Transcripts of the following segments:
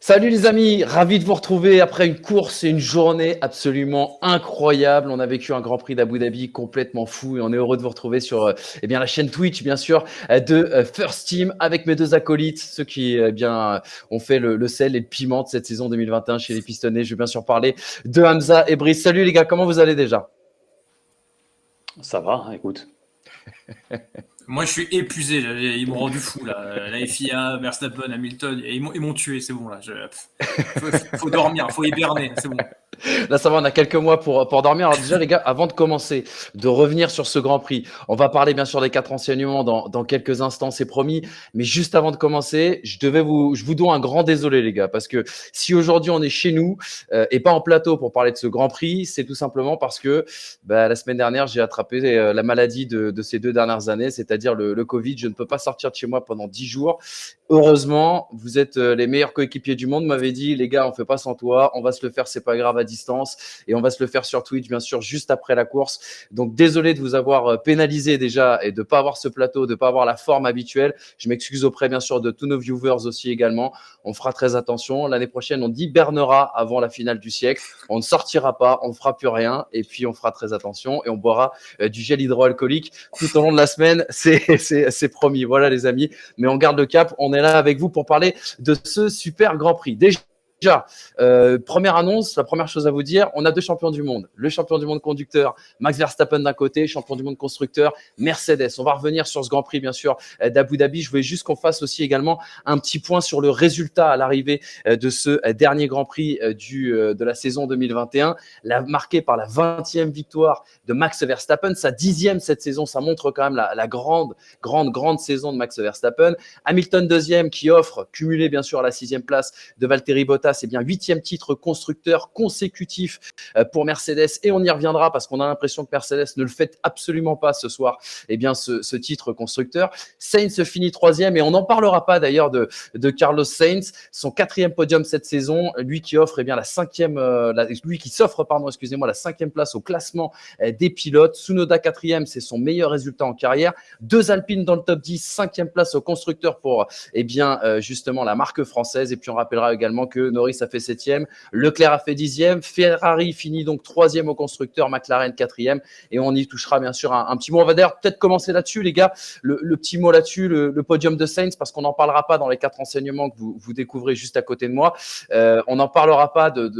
Salut les amis, ravi de vous retrouver après une course et une journée absolument incroyable. On a vécu un Grand Prix d'Abu Dhabi complètement fou et on est heureux de vous retrouver sur la chaîne Twitch bien sûr de First Team avec mes deux acolytes, ceux qui ont fait le sel et le piment de cette saison 2021 chez les Pistonnés. Je vais bien sûr parler de Hamza et Brice. Salut les gars, comment vous allez déjà? Ça va, écoute. Moi, je suis épuisé. Là. Ils m'ont rendu fou. Là. La FIA, Verstappen, Hamilton, ils m'ont tué. C'est bon. Là. Faut dormir, faut hiberner. C'est bon. Là, ça va, on a quelques mois pour dormir. Alors déjà, les gars, avant de commencer, de revenir sur ce Grand Prix, on va parler bien sûr des 4 enseignements dans quelques instants, c'est promis. Mais juste avant de commencer, je vous dois un grand désolé, les gars, parce que si aujourd'hui on est chez nous et pas en plateau pour parler de ce Grand Prix, c'est tout simplement parce que la semaine dernière, j'ai attrapé la maladie de ces 2 dernières années, c'est-à-dire le Covid. Je ne peux pas sortir de chez moi pendant 10 jours. Heureusement, vous êtes les meilleurs coéquipiers du monde. M'avez dit, les gars, on fait pas sans toi. On va se le faire, c'est pas grave à distance. Et on va se le faire sur Twitch, bien sûr, juste après la course. Donc, désolé de vous avoir pénalisé déjà et de pas avoir ce plateau, de pas avoir la forme habituelle. Je m'excuse auprès, bien sûr, de tous nos viewers aussi également. On fera très attention. L'année prochaine, on hibernera avant la finale du siècle. On ne sortira pas, on ne fera plus rien. Et puis, on fera très attention et on boira du gel hydroalcoolique tout au long de la semaine. C'est promis. Voilà, les amis. Mais on garde le cap. On est là avec vous pour parler de ce super Grand Prix. Déjà, première annonce, la première chose à vous dire, on a 2 champions du monde. Le champion du monde conducteur, Max Verstappen d'un côté, champion du monde constructeur, Mercedes. On va revenir sur ce Grand Prix, bien sûr, d'Abu Dhabi. Je voulais juste qu'on fasse aussi également un petit point sur le résultat à l'arrivée de ce dernier Grand Prix de la saison 2021, marqué par la 20e victoire de Max Verstappen, sa 10e cette saison. Ça montre quand même la grande saison de Max Verstappen. Hamilton deuxième qui offre, cumulé bien sûr à la 6e place de Valtteri Bottas, c'est bien 8e titre constructeur consécutif pour Mercedes et on y reviendra parce qu'on a l'impression que Mercedes ne le fait absolument pas ce soir, ce titre constructeur. Sainz finit 3e et on n'en parlera pas d'ailleurs de Carlos Sainz, son 4e podium cette saison, lui qui offre la 5e, lui qui s'offre la 5e place au classement des pilotes. Tsunoda 4e, c'est son meilleur résultat en carrière. 2 Alpines dans le top 10, 5e place au constructeur pour justement la marque française. Et puis on rappellera également que Norris a fait 7e, Leclerc a fait 10e, Ferrari finit donc 3e au constructeur, McLaren 4e et on y touchera bien sûr un petit mot. On va d'ailleurs peut-être commencer là-dessus les gars, le petit mot là-dessus, le podium de Sainz, parce qu'on n'en parlera pas dans les 4 enseignements que vous découvrez juste à côté de moi. On n'en parlera pas de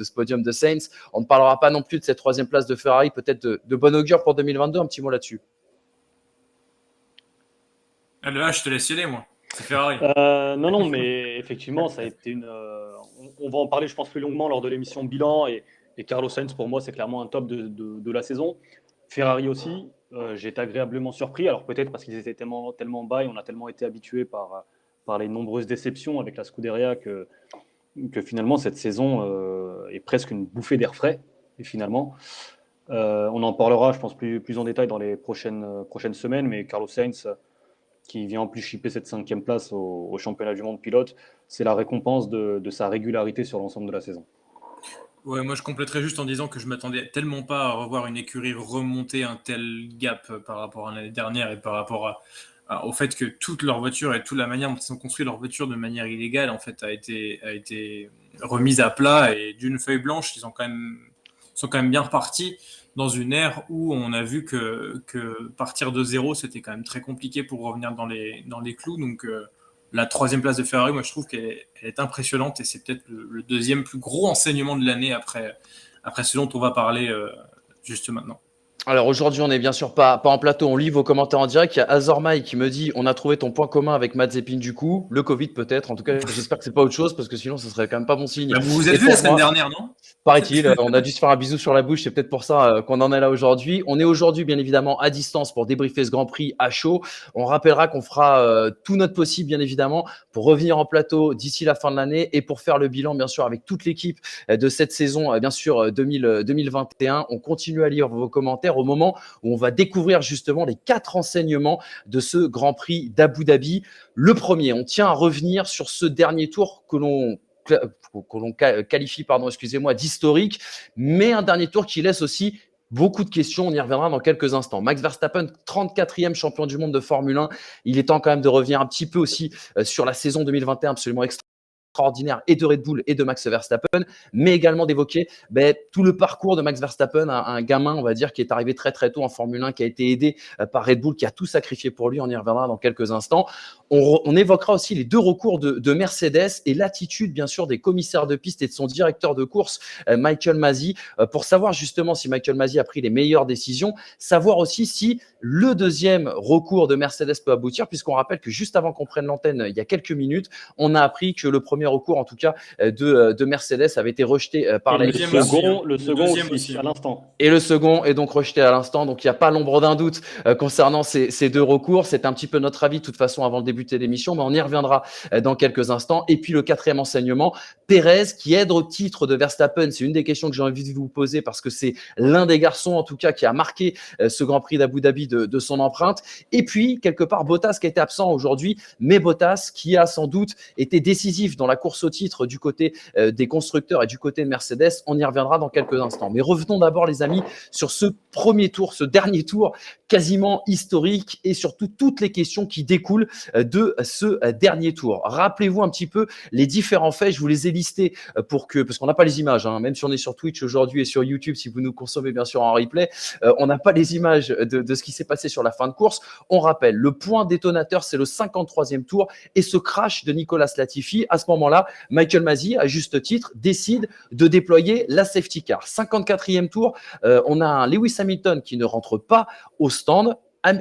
ce podium de Sainz. On ne parlera pas non plus de cette 3e place de Ferrari, peut-être de bon augure pour 2022. Un petit mot là-dessus. Là, je te laisse y aller, moi. C'est Ferrari. Non, mais effectivement, ça a été on va en parler, je pense, plus longuement lors de l'émission Bilan. Et Carlos Sainz, pour moi, c'est clairement un top de la saison. Ferrari aussi, j'ai été agréablement surpris. Alors peut-être parce qu'ils étaient tellement bas et on a tellement été habitués par les nombreuses déceptions avec la Scuderia que finalement, cette saison est presque une bouffée d'air frais. Et finalement, on en parlera, je pense, plus en détail dans les prochaines semaines. Mais Carlos Sainz, qui vient en plus chipper cette 5e place au championnat du monde pilote, c'est la récompense de sa régularité sur l'ensemble de la saison. Ouais, moi je compléterais juste en disant que je m'attendais tellement pas à revoir une écurie remonter un tel gap par rapport à l'année dernière et par rapport au fait que toute leur voiture et toute la manière dont ils ont construit leur voiture de manière illégale en fait a été remise à plat, et d'une feuille blanche ils sont quand même bien repartis dans une ère où on a vu que partir de zéro, c'était quand même très compliqué pour revenir dans les clous. Donc, la 3e place de Ferrari, moi, je trouve qu'elle est impressionnante et c'est peut-être le 2e plus gros enseignement de l'année après ce dont on va parler juste maintenant. Alors aujourd'hui, on n'est bien sûr pas en plateau, on lit vos commentaires en direct. Il y a Azormaï qui me dit: on a trouvé ton point commun avec Mazepin du coup, le Covid peut-être. En tout cas, j'espère que c'est pas autre chose parce que sinon, ce serait quand même pas bon signe. Vous vous êtes vu la semaine dernière, non ? Paraît-il, on a dû se faire un bisou sur la bouche, c'est peut-être pour ça qu'on en est là aujourd'hui. On est aujourd'hui bien évidemment à distance pour débriefer ce Grand Prix à chaud. On rappellera qu'on fera tout notre possible bien évidemment pour revenir en plateau d'ici la fin de l'année et pour faire le bilan bien sûr avec toute l'équipe de cette saison bien sûr 2021. On continue à lire vos commentaires au moment où on va découvrir justement les 4 enseignements de ce Grand Prix d'Abu Dhabi. Le premier, on tient à revenir sur ce dernier tour que qualifie, excusez-moi, d'historique, mais un dernier tour qui laisse aussi beaucoup de questions, on y reviendra dans quelques instants. Max Verstappen, 34e champion du monde de Formule 1. Il est temps quand même de revenir un petit peu aussi sur la saison 2021 absolument extraordinaire et de Red Bull et de Max Verstappen, mais également d'évoquer tout le parcours de Max Verstappen, un gamin, on va dire, qui est arrivé très très tôt en Formule 1, qui a été aidé par Red Bull, qui a tout sacrifié pour lui. On y reviendra dans quelques instants. On évoquera aussi les 2 recours de Mercedes et l'attitude, bien sûr, des commissaires de piste et de son directeur de course, Michael Masi, pour savoir justement si Michael Masi a pris les meilleures décisions, savoir aussi si le 2e recours de Mercedes peut aboutir, puisqu'on rappelle que juste avant qu'on prenne l'antenne, il y a quelques minutes, on a appris que le premier recours, en tout cas, de Mercedes avait été rejeté par la FIA. Le second aussi, à l'instant. Et le second est donc rejeté à l'instant. Donc, il n'y a pas l'ombre d'un doute concernant ces 2 recours. C'est un petit peu notre avis, de toute façon, avant de débuter l'émission, mais on y reviendra dans quelques instants. Et puis, le 4e enseignement, Pérez, qui aide au titre de Verstappen. C'est une des questions que j'ai envie de vous poser parce que c'est l'un des garçons, en tout cas, qui a marqué ce Grand Prix d'Abu Dhabi de son empreinte. Et puis, quelque part, Bottas qui était absent aujourd'hui, mais Bottas qui a sans doute été décisif dans la course au titre du côté des constructeurs et du côté de Mercedes. On y reviendra dans quelques instants. Mais revenons d'abord, les amis, sur ce premier tour, ce dernier tour quasiment historique et surtout toutes les questions qui découlent de ce dernier tour. Rappelez-vous un petit peu les différents faits. Je vous les ai listés parce qu'on n'a pas les images, même si on est sur Twitch aujourd'hui et sur YouTube, si vous nous consommez bien sûr en replay, on n'a pas les images de ce qui s'est passé sur la fin de course. On rappelle, le point détonateur, c'est le 53e tour et ce crash de Nicolas Latifi. À ce moment-là, Michael Masi, à juste titre, décide de déployer la safety car. 54e tour, on a un Lewis Hamilton qui ne rentre pas au stand.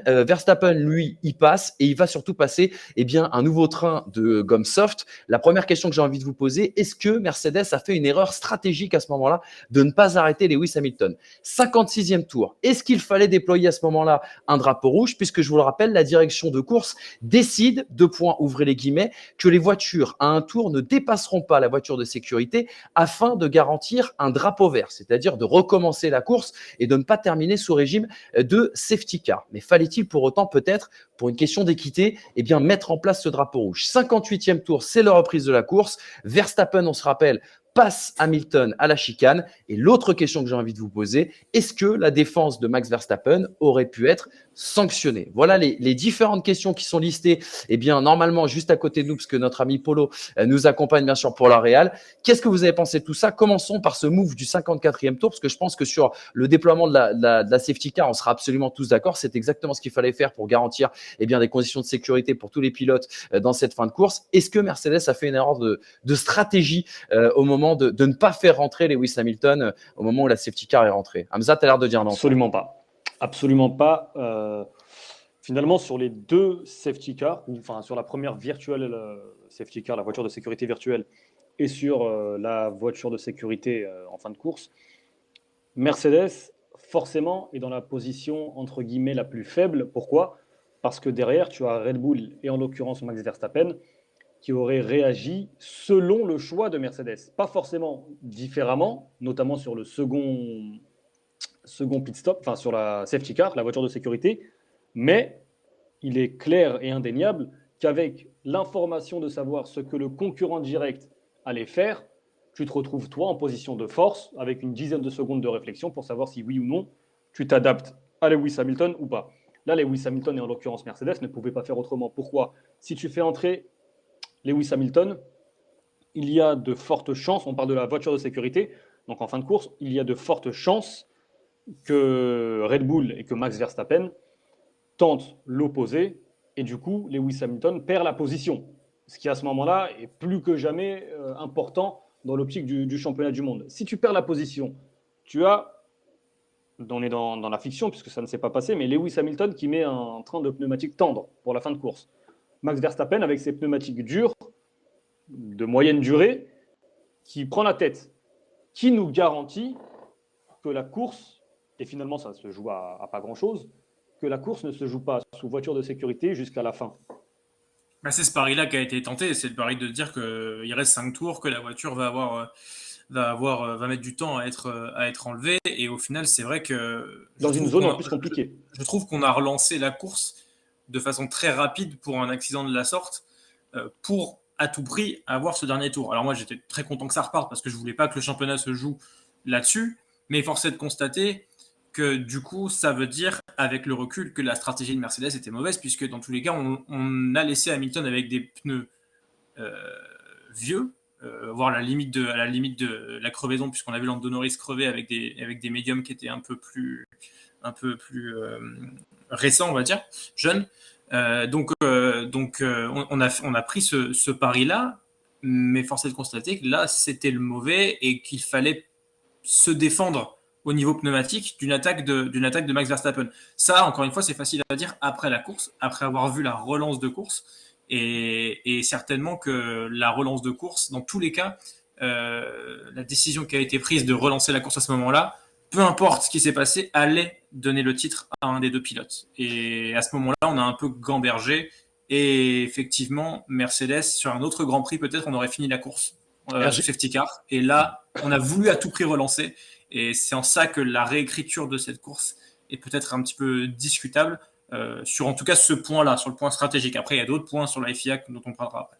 Verstappen, lui, il passe et il va surtout passer un nouveau train de gomme soft. La première question que j'ai envie de vous poser, est-ce que Mercedes a fait une erreur stratégique à ce moment-là de ne pas arrêter Lewis Hamilton? 56e tour, est-ce qu'il fallait déployer à ce moment-là un drapeau rouge? Puisque je vous le rappelle, la direction de course décide, ouvrez les guillemets, que les voitures à un tour ne dépasseront pas la voiture de sécurité afin de garantir un drapeau vert, c'est-à-dire de recommencer la course et de ne pas terminer sous régime de safety car. Mais fallait-il pour autant peut-être, pour une question d'équité, mettre en place ce drapeau rouge? 58e tour, c'est la reprise de la course. Verstappen, on se rappelle, passe Hamilton à la chicane. Et l'autre question que j'ai envie de vous poser, est-ce que la défense de Max Verstappen aurait pu être sanctionnée? Voilà les différentes questions qui sont listées, normalement juste à côté de nous, parce que notre ami Polo nous accompagne bien sûr pour la Real. Qu'est-ce que vous avez pensé de tout ça? Commençons par ce move du 54e tour, parce que je pense que sur le déploiement de la safety car, on sera absolument tous d'accord. C'est exactement ce qu'il fallait faire pour garantir des conditions de sécurité pour tous les pilotes dans cette fin de course. Est-ce que Mercedes a fait une erreur de stratégie au moment de ne pas faire rentrer Lewis Hamilton au moment où la safety car est rentrée? Hamza, tu as l'air de dire non. Absolument pas. Absolument pas. Finalement, sur les 2 safety cars, sur la première virtuelle safety car, la voiture de sécurité virtuelle, et sur la voiture de sécurité en fin de course, Mercedes, forcément, est dans la position, entre guillemets, la plus faible. Pourquoi? Parce que derrière, tu as Red Bull, et en l'occurrence Max Verstappen, qui aurait réagi selon le choix de Mercedes. Pas forcément différemment, notamment sur le second pit stop, sur la safety car, la voiture de sécurité, mais il est clair et indéniable qu'avec l'information de savoir ce que le concurrent direct allait faire, tu te retrouves toi en position de force avec une dizaine de secondes de réflexion pour savoir si oui ou non tu t'adaptes à Lewis Hamilton ou pas. Là, Lewis Hamilton et en l'occurrence Mercedes ne pouvaient pas faire autrement. Pourquoi? Si tu fais entrer Lewis Hamilton, il y a de fortes chances, on parle de la voiture de sécurité, donc en fin de course, il y a de fortes chances que Red Bull et que Max Verstappen tentent l'opposé et du coup, Lewis Hamilton perd la position. Ce qui à ce moment-là est plus que jamais important dans l'optique du championnat du monde. Si tu perds la position, tu as, on est dans la fiction puisque ça ne s'est pas passé, mais Lewis Hamilton qui met un train de pneumatiques tendre pour la fin de course. Max Verstappen avec ses pneumatiques durs, de moyenne durée, qui prend la tête. Qui nous garantit que la course, et finalement ça se joue à pas grand-chose, que la course ne se joue pas sous voiture de sécurité jusqu'à la fin? C'est ce pari-là qui a été tenté, c'est le pari de dire qu'il reste 5 tours, que la voiture va mettre du temps à être enlevée, et au final c'est vrai que dans une zone en plus compliquée. Je trouve qu'on a relancé la course de façon très rapide pour un accident de la sorte, pour à tout prix avoir ce dernier tour. Alors moi, j'étais très content que ça reparte parce que je voulais pas que le championnat se joue là-dessus, mais force est de constater que du coup, ça veut dire, avec le recul, que la stratégie de Mercedes était mauvaise, puisque dans tous les cas, on a laissé Hamilton avec des pneus vieux, voire à la limite de la crevaison, puisqu'on a vu Lando Norris crever avec des médiums qui étaient un peu plus récents, on va dire, jeunes. Donc, on a pris ce pari-là, mais force est de constater que là, c'était le mauvais et qu'il fallait se défendre au niveau pneumatique d'une attaque de Max Verstappen. Ça, encore une fois, c'est facile à dire après la course, après avoir vu la relance de course. Et certainement que la relance de course, dans tous les cas, la décision qui a été prise de relancer la course à ce moment-là, peu importe ce qui s'est passé, allait donner le titre à un des deux pilotes. Et à ce moment-là, on a un peu gambergé. Et effectivement, Mercedes, sur un autre Grand Prix, peut-être, on aurait fini la course sous safety car. Et là, on a voulu à tout prix relancer. Et c'est en ça que la réécriture de cette course est peut-être un petit peu discutable sur en tout cas ce point-là, sur le point stratégique. Après, il y a d'autres points sur la FIA dont on parlera après.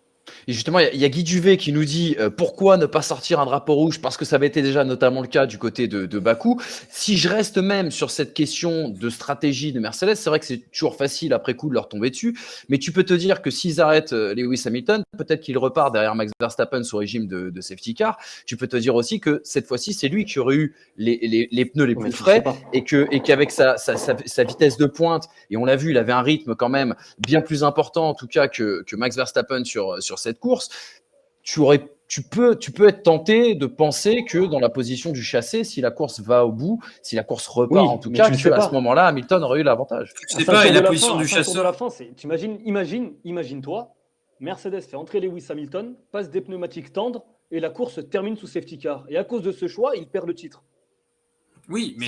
Et justement, il y a Guy Duvet qui nous dit pourquoi ne pas sortir un drapeau rouge, parce que ça avait été déjà notamment le cas du côté de Bakou. Si je reste même sur cette question de stratégie de Mercedes, c'est vrai que c'est toujours facile après coup de leur tomber dessus, mais tu peux te dire que s'ils arrêtent Lewis Hamilton, peut-être qu'il repart derrière Max Verstappen sous régime de safety car. Tu peux te dire aussi que cette fois-ci, c'est lui qui aurait eu les pneus les plus frais et qu'avec sa vitesse de pointe, et on l'a vu, il avait un rythme quand même bien plus important en tout cas que Max Verstappen sur cette course, tu peux être tenté de penser que dans la position du chassé, si la course va au bout, si la course repart en tout cas, à ce moment-là, Hamilton aurait eu l'avantage. Je sais pas, et la position du chasseur de la fin, imagine-toi, Mercedes fait entrer Lewis Hamilton, passe des pneumatiques tendres et la course se termine sous safety car. Et à cause de ce choix, il perd le titre. Oui, mais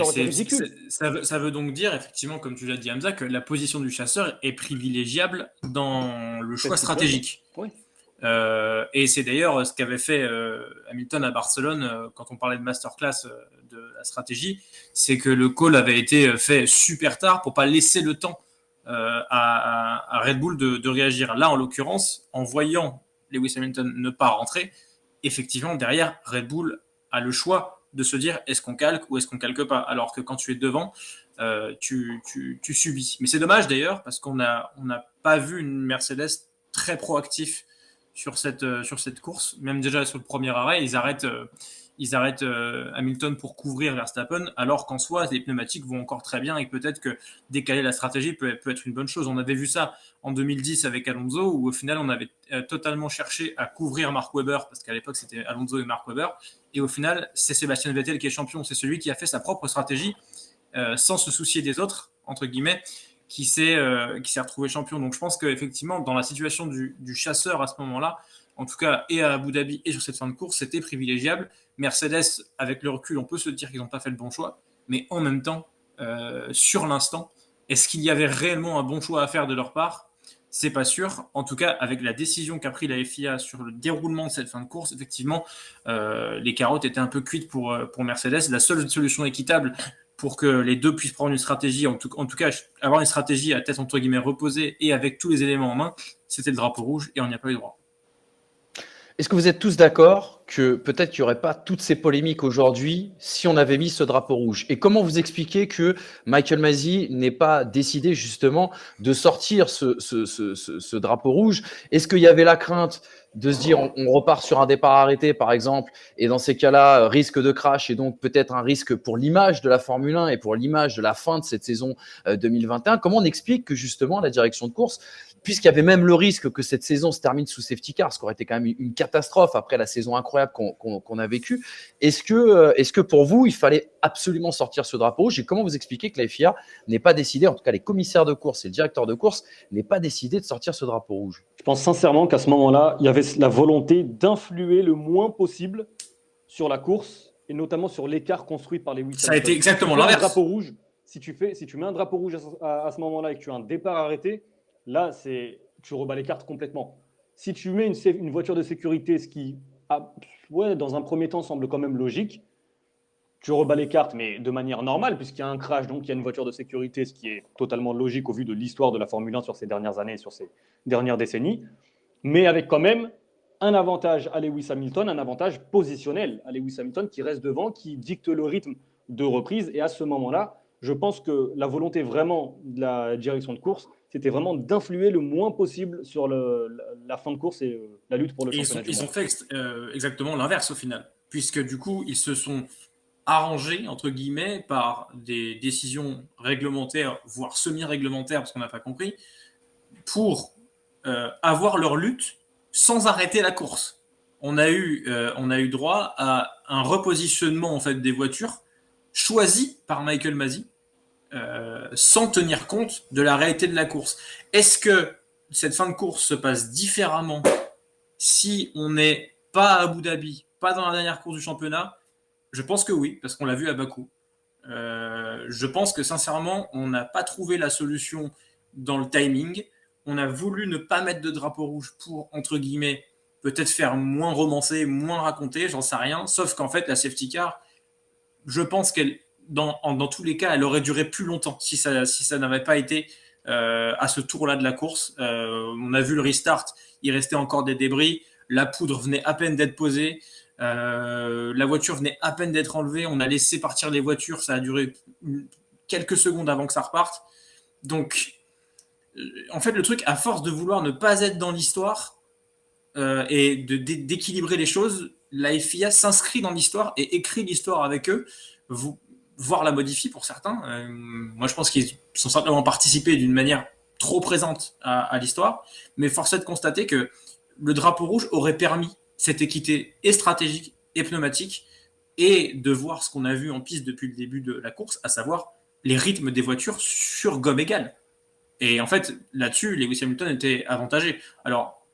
ça veut donc dire, effectivement, comme tu l'as dit, Hamza, que la position du chasseur est privilégiable dans le choix stratégique. Oui. Et c'est d'ailleurs ce qu'avait fait Hamilton à Barcelone quand on parlait de masterclass de la stratégie, c'est que le call avait été fait super tard pour pas laisser le temps à Red Bull de réagir. Là, en l'occurrence, en voyant Lewis Hamilton ne pas rentrer, effectivement, derrière, Red Bull a le choix de se dire est-ce qu'on calque ou est-ce qu'on calque pas, alors que quand tu es devant, tu subis. Mais c'est dommage d'ailleurs parce qu'on n'a pas vu une Mercedes très proactif sur cette course. Même déjà sur le premier arrêt, ils arrêtent Hamilton pour couvrir Verstappen, alors qu'en soi, les pneumatiques vont encore très bien et peut-être que décaler la stratégie peut être une bonne chose. On avait vu ça en 2010 avec Alonso, où au final, on avait totalement cherché à couvrir Mark Webber, parce qu'à l'époque, c'était Alonso et Mark Webber. Et au final, c'est Sébastien Vettel qui est champion. C'est celui qui a fait sa propre stratégie sans se soucier des autres, entre guillemets, qui s'est retrouvé champion. Donc je pense qu'effectivement, dans la situation du chasseur à ce moment-là, en tout cas, et à Abu Dhabi et sur cette fin de course, c'était privilégiable. Mercedes, avec le recul, on peut se dire qu'ils n'ont pas fait le bon choix, mais en même temps, sur l'instant, est-ce qu'il y avait réellement un bon choix à faire de leur part ? C'est pas sûr. En tout cas, avec la décision qu'a pris la FIA sur le déroulement de cette fin de course, effectivement, les carottes étaient un peu cuites pour Mercedes. La seule solution équitable pour que les deux puissent prendre une stratégie, en tout cas avoir une stratégie à tête entre guillemets reposée et avec tous les éléments en main, c'était le drapeau rouge et on n'y a pas eu droit. Est-ce que vous êtes tous d'accord que peut-être qu'il n'y aurait pas toutes ces polémiques aujourd'hui si on avait mis ce drapeau rouge? Et comment vous expliquez que Michael Masi n'ait pas décidé justement de sortir ce drapeau rouge? Est-ce qu'il y avait la crainte de se dire on repart sur un départ arrêté par exemple, et dans ces cas-là, risque de crash et donc peut-être un risque pour l'image de la Formule 1 et pour l'image de la fin de cette saison 2021? Comment on explique que justement la direction de course, puisqu'il y avait même le risque que cette saison se termine sous safety car, ce qui aurait été quand même une catastrophe après la saison incroyable qu'on a vécue. Est-ce que pour vous, il fallait absolument sortir ce drapeau rouge? Et comment vous expliquez que la FIA n'ait pas décidé, en tout cas les commissaires de course et le directeur de course, n'aient pas décidé de sortir ce drapeau rouge? Je pense sincèrement qu'à ce moment-là, il y avait la volonté d'influer le moins possible sur la course et notamment sur l'écart construit par les Wilson. Ça a été exactement l'inverse. Drapeau rouge, si tu mets un drapeau rouge à ce moment-là et que tu as un départ arrêté, là, tu rebats les cartes complètement. Si tu mets une voiture de sécurité, ce qui, dans un premier temps, semble quand même logique, tu rebats les cartes, mais de manière normale, puisqu'il y a un crash, donc il y a une voiture de sécurité, ce qui est totalement logique au vu de l'histoire de la Formule 1 sur ces dernières années, sur ces dernières décennies, mais avec quand même un avantage à Lewis Hamilton, un avantage positionnel à Lewis Hamilton qui reste devant, qui dicte le rythme de reprise. Et à ce moment-là, je pense que la volonté vraiment de la direction de course, c'était vraiment d'influer le moins possible sur la fin de course et la lutte pour le championnat du monde. Ils ont fait exactement l'inverse au final, puisque du coup, ils se sont arrangés, entre guillemets, par des décisions réglementaires, voire semi-réglementaires, parce qu'on n'a pas compris, pour avoir leur lutte sans arrêter la course. On a eu droit à un repositionnement en fait, des voitures choisi par Michael Masi, sans tenir compte de la réalité de la course. Est-ce que cette fin de course se passe différemment si on n'est pas à Abu Dhabi, pas dans la dernière course du championnat? Je pense que oui, parce qu'on l'a vu à Bakou. Je pense que sincèrement, on n'a pas trouvé la solution dans le timing. On a voulu ne pas mettre de drapeau rouge pour, entre guillemets, peut-être faire moins romancer, moins raconter, j'en sais rien. Sauf qu'en fait, la safety car, je pense qu'elle, dans tous les cas, elle aurait duré plus longtemps si ça n'avait pas été à ce tour-là de la course. On a vu le restart, il restait encore des débris, la poudre venait à peine d'être posée, la voiture venait à peine d'être enlevée, on a laissé partir les voitures, ça a duré quelques secondes avant que ça reparte. Donc, en fait, le truc, à force de vouloir ne pas être dans l'histoire et d'équilibrer les choses, la FIA s'inscrit dans l'histoire et écrit l'histoire avec eux, voire la modifie pour certains. Moi, je pense qu'ils sont simplement participés d'une manière trop présente à l'histoire, mais force est de constater que le drapeau rouge aurait permis cette équité et stratégique et pneumatique et de voir ce qu'on a vu en piste depuis le début de la course, à savoir les rythmes des voitures sur gomme égale. Et en fait, là-dessus, Lewis Hamilton était avantagé. Alors,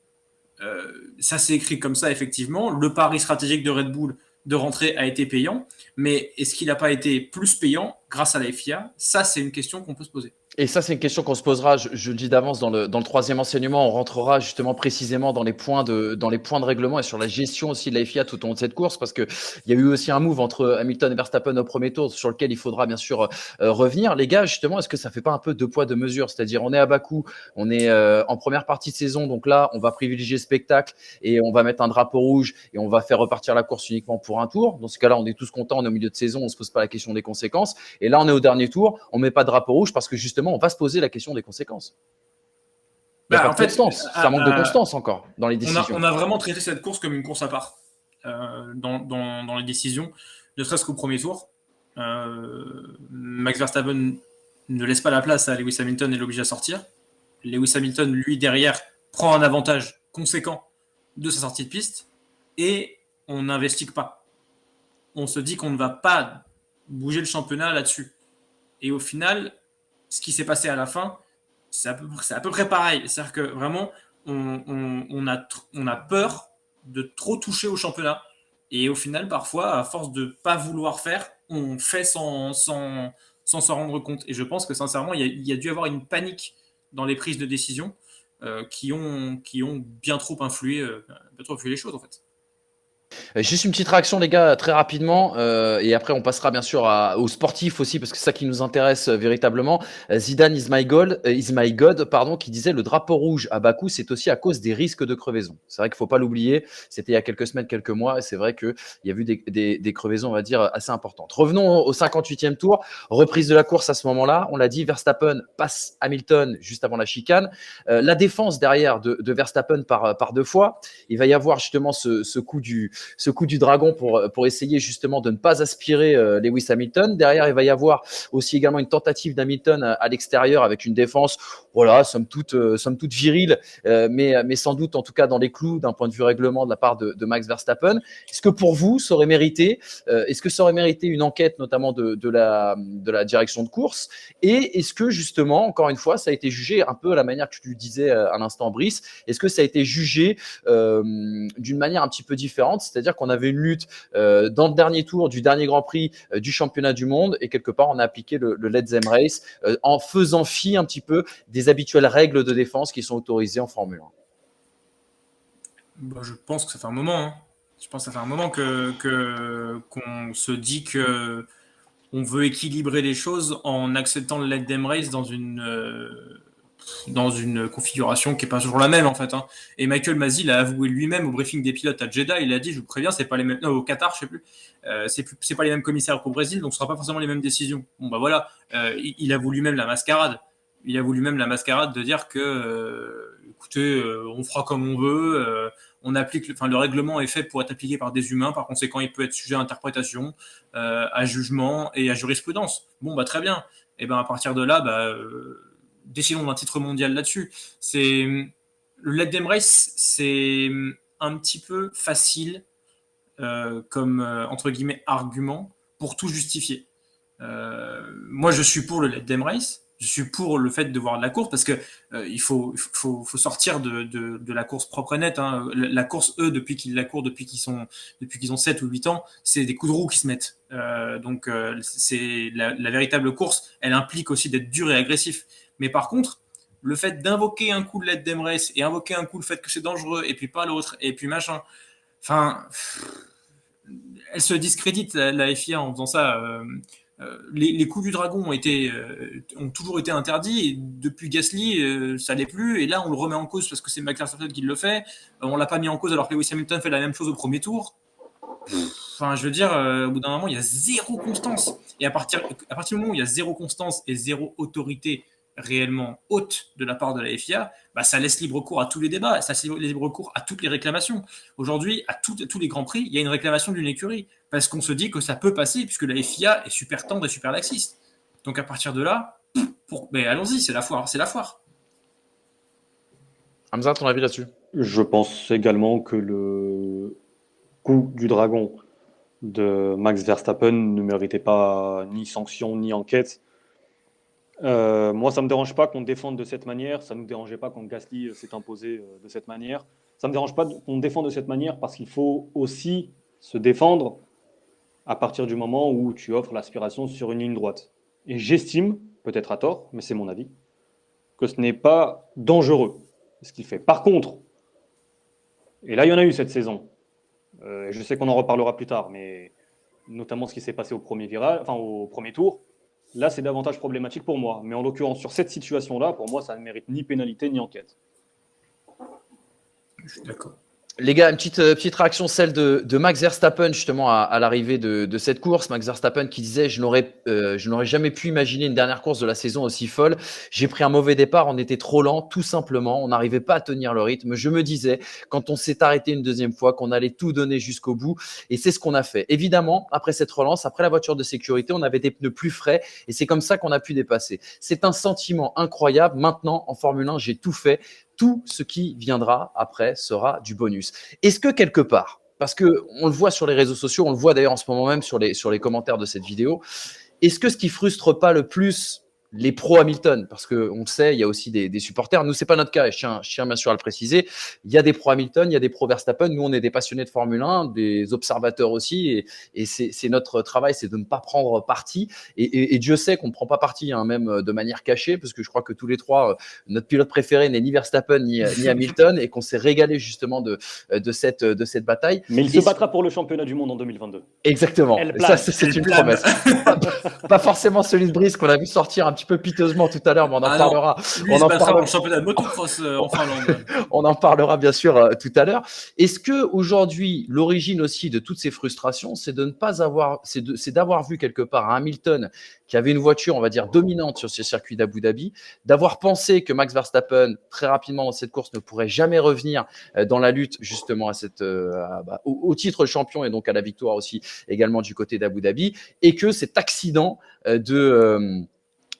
ça s'est écrit comme ça, effectivement. Le pari stratégique de Red Bull de rentrer a été payant, mais est-ce qu'il n'a pas été plus payant grâce à la FIA? Ça, c'est une question qu'on peut se poser. Et ça, c'est une question qu'on se posera, je le dis d'avance, dans le troisième enseignement. On rentrera justement précisément dans les points de règlement et sur la gestion aussi de la FIA tout au long de cette course, parce qu'il y a eu aussi un move entre Hamilton et Verstappen au premier tour sur lequel il faudra bien sûr revenir. Les gars, justement, est-ce que ça fait pas un peu deux poids, deux mesures? C'est-à-dire, on est à Bakou, on est en première partie de saison, donc là, on va privilégier le spectacle et on va mettre un drapeau rouge et on va faire repartir la course uniquement pour un tour. Dans ce cas-là, on est tous contents, on est au milieu de saison, on se pose pas la question des conséquences. Et là, on est au dernier tour, on met pas de drapeau rouge parce que justement, on va se poser la question des conséquences. Il n'y a pas de constance. Ça manque de constance encore dans les décisions. On a vraiment traité cette course comme une course à part dans les décisions, ne serait-ce qu'au premier tour. Max Verstappen ne laisse pas la place à Lewis Hamilton et l'oblige à sortir. Lewis Hamilton, lui, derrière, prend un avantage conséquent de sa sortie de piste et on n'investigue pas. On se dit qu'on ne va pas bouger le championnat là-dessus. Et au final, ce qui s'est passé à la fin, c'est à peu près pareil. C'est-à-dire que vraiment, on a peur de trop toucher au championnat. Et au final, parfois, à force de ne pas vouloir faire, on fait sans s'en rendre compte. Et je pense que sincèrement, il y a dû avoir une panique dans les prises de décision qui ont bien trop influé les choses, en fait. Juste une petite réaction, les gars, très rapidement, et après on passera bien sûr aux sportifs aussi, parce que c'est ça qui nous intéresse véritablement. Zidane is my God, pardon, qui disait le drapeau rouge à Bakou, c'est aussi à cause des risques de crevaison. C'est vrai qu'il faut pas l'oublier. C'était il y a quelques semaines, quelques mois, et c'est vrai qu'il y a eu des crevaisons, on va dire, assez importantes. Revenons au 58e tour, reprise de la course à ce moment-là. On l'a dit, Verstappen passe Hamilton juste avant la chicane. La défense derrière de Verstappen par deux fois. Il va y avoir justement ce coup du dragon pour essayer justement de ne pas aspirer Lewis Hamilton. Derrière, il va y avoir aussi également une tentative d'Hamilton à l'extérieur avec une défense, voilà, somme toute virile, mais sans doute en tout cas dans les clous d'un point de vue règlement de la part de Max Verstappen. Est-ce que pour vous, ça aurait mérité une enquête notamment de la direction de course? Et est-ce que justement, encore une fois, ça a été jugé un peu à la manière que tu disais à l'instant, Brice, est-ce que ça a été jugé d'une manière un petit peu différente? C'est-à-dire qu'on avait une lutte dans le dernier tour du dernier Grand Prix du championnat du monde et quelque part on a appliqué le Let's Them Race en faisant fi un petit peu des habituelles règles de défense qui sont autorisées en Formule 1. Bah, je pense que ça fait un moment. Hein. Je pense que ça fait un moment qu'on se dit que on veut équilibrer les choses en acceptant le Let Them Race dans une dans une configuration qui n'est pas toujours la même en fait. Hein. Et Michael Masi l'a avoué lui-même au briefing des pilotes à Jeddah, il a dit, je vous préviens, c'est pas les mêmes, non, au Qatar, je sais plus, c'est pas les mêmes commissaires qu'au Brésil, donc ce sera pas forcément les mêmes décisions. Bon bah voilà, il avoue lui-même la mascarade. Il avoue lui-même la mascarade de dire que, écoutez, on fera comme on veut. On applique, le règlement est fait pour être appliqué par des humains, par conséquent, il peut être sujet à interprétation, à jugement et à jurisprudence. Bon, bah très bien. Et ben à partir de là, décidons d'un titre mondial là-dessus. Le Let Them Race, c'est un petit peu facile comme entre guillemets argument pour tout justifier. Moi, je suis pour le Let Them Race. Je suis pour le fait de voir de la course parce que il faut sortir de la course propre et nette. Hein. La course, eux, depuis qu'ils ont 7 ou 8 ans, c'est des coups de roue qui se mettent. Donc, c'est la véritable course, elle implique aussi d'être dur et agressif. Mais par contre, le fait d'invoquer un coup le Let Them Race et invoquer un coup le fait que c'est dangereux et puis pas l'autre et puis machin, enfin, elle se discrédite la FIA en faisant ça. Les coups du dragon ont toujours été interdits. Et depuis Gasly, ça l'est plus. Et là, on le remet en cause parce que c'est Max Verstappen qui le fait. On l'a pas mis en cause alors que Lewis Hamilton fait la même chose au premier tour. Enfin, je veux dire, au bout d'un moment, il y a zéro constance. Et à partir du moment où il y a zéro constance et zéro autorité réellement haute de la part de la FIA, ça laisse libre cours à tous les débats, ça laisse libre cours à toutes les réclamations. Aujourd'hui, à tous les grands prix, il y a une réclamation d'une écurie, parce qu'on se dit que ça peut passer, puisque la FIA est super tendre et super laxiste. Donc à partir de là, allons-y, c'est la foire. Hamza, ton avis là-dessus? Je pense également que le coup du dragon de Max Verstappen ne méritait pas ni sanction ni enquête. Moi, ça ne me dérange pas qu'on défende de cette manière. Ça ne nous dérangeait pas quand Gasly s'est imposé de cette manière. Ça ne me dérange pas qu'on défende de cette manière parce qu'il faut aussi se défendre à partir du moment où tu offres l'aspiration sur une ligne droite. Et j'estime, peut-être à tort, mais c'est mon avis, que ce n'est pas dangereux ce qu'il fait. Par contre, et là il y en a eu cette saison, je sais qu'on en reparlera plus tard, mais notamment ce qui s'est passé au premier tour, là c'est davantage problématique pour moi. Mais en l'occurrence, sur cette situation-là, pour moi, ça ne mérite ni pénalité ni enquête. Je suis d'accord. Les gars, une petite réaction, celle de Max Verstappen justement à l'arrivée de cette course. Max Verstappen qui disait je n'aurais jamais pu imaginer une dernière course de la saison aussi folle. J'ai pris un mauvais départ, on était trop lent, tout simplement, on n'arrivait pas à tenir le rythme. Je me disais quand on s'est arrêté une deuxième fois qu'on allait tout donner jusqu'au bout et c'est ce qu'on a fait. Évidemment, après cette relance, après la voiture de sécurité, on avait des pneus plus frais et c'est comme ça qu'on a pu dépasser. C'est un sentiment incroyable. Maintenant, en Formule 1, j'ai tout fait. Tout ce qui viendra après sera du bonus. Est-ce que quelque part, parce qu'on le voit sur les réseaux sociaux, on le voit d'ailleurs en ce moment même sur les commentaires de cette vidéo, est-ce que ce qui frustre pas le plus les pros Hamilton, parce qu'on le sait, il y a aussi des supporters. Nous, c'est pas notre cas, et je tiens bien sûr à le préciser. Il y a des pros Hamilton, il y a des pros Verstappen. Nous, on est des passionnés de Formule 1, des observateurs aussi, et c'est notre travail, c'est de ne pas prendre parti. Et Dieu sait qu'on ne prend pas parti, hein, même de manière cachée, parce que je crois que tous les trois, notre pilote préféré n'est ni Verstappen ni Hamilton, et qu'on s'est régalé justement de cette bataille. Mais il se battra pour le championnat du monde en 2022. Exactement. Ça, c'est une promesse. Pas forcément celui de Brice qu'on a vu sortir un petit peu piteusement tout à l'heure, mais on en parlera. Lui, il se battra pour le championnat de motocross en Finlande. On en parlera bien sûr tout à l'heure. Est-ce que aujourd'hui, l'origine aussi de toutes ces frustrations, c'est d'avoir vu quelque part un Hamilton qui avait une voiture, on va dire, dominante sur ce circuit d'Abu Dhabi, d'avoir pensé que Max Verstappen, très rapidement dans cette course, ne pourrait jamais revenir dans la lutte justement au titre champion et donc à la victoire aussi également du côté d'Abu Dhabi, et que cet accident de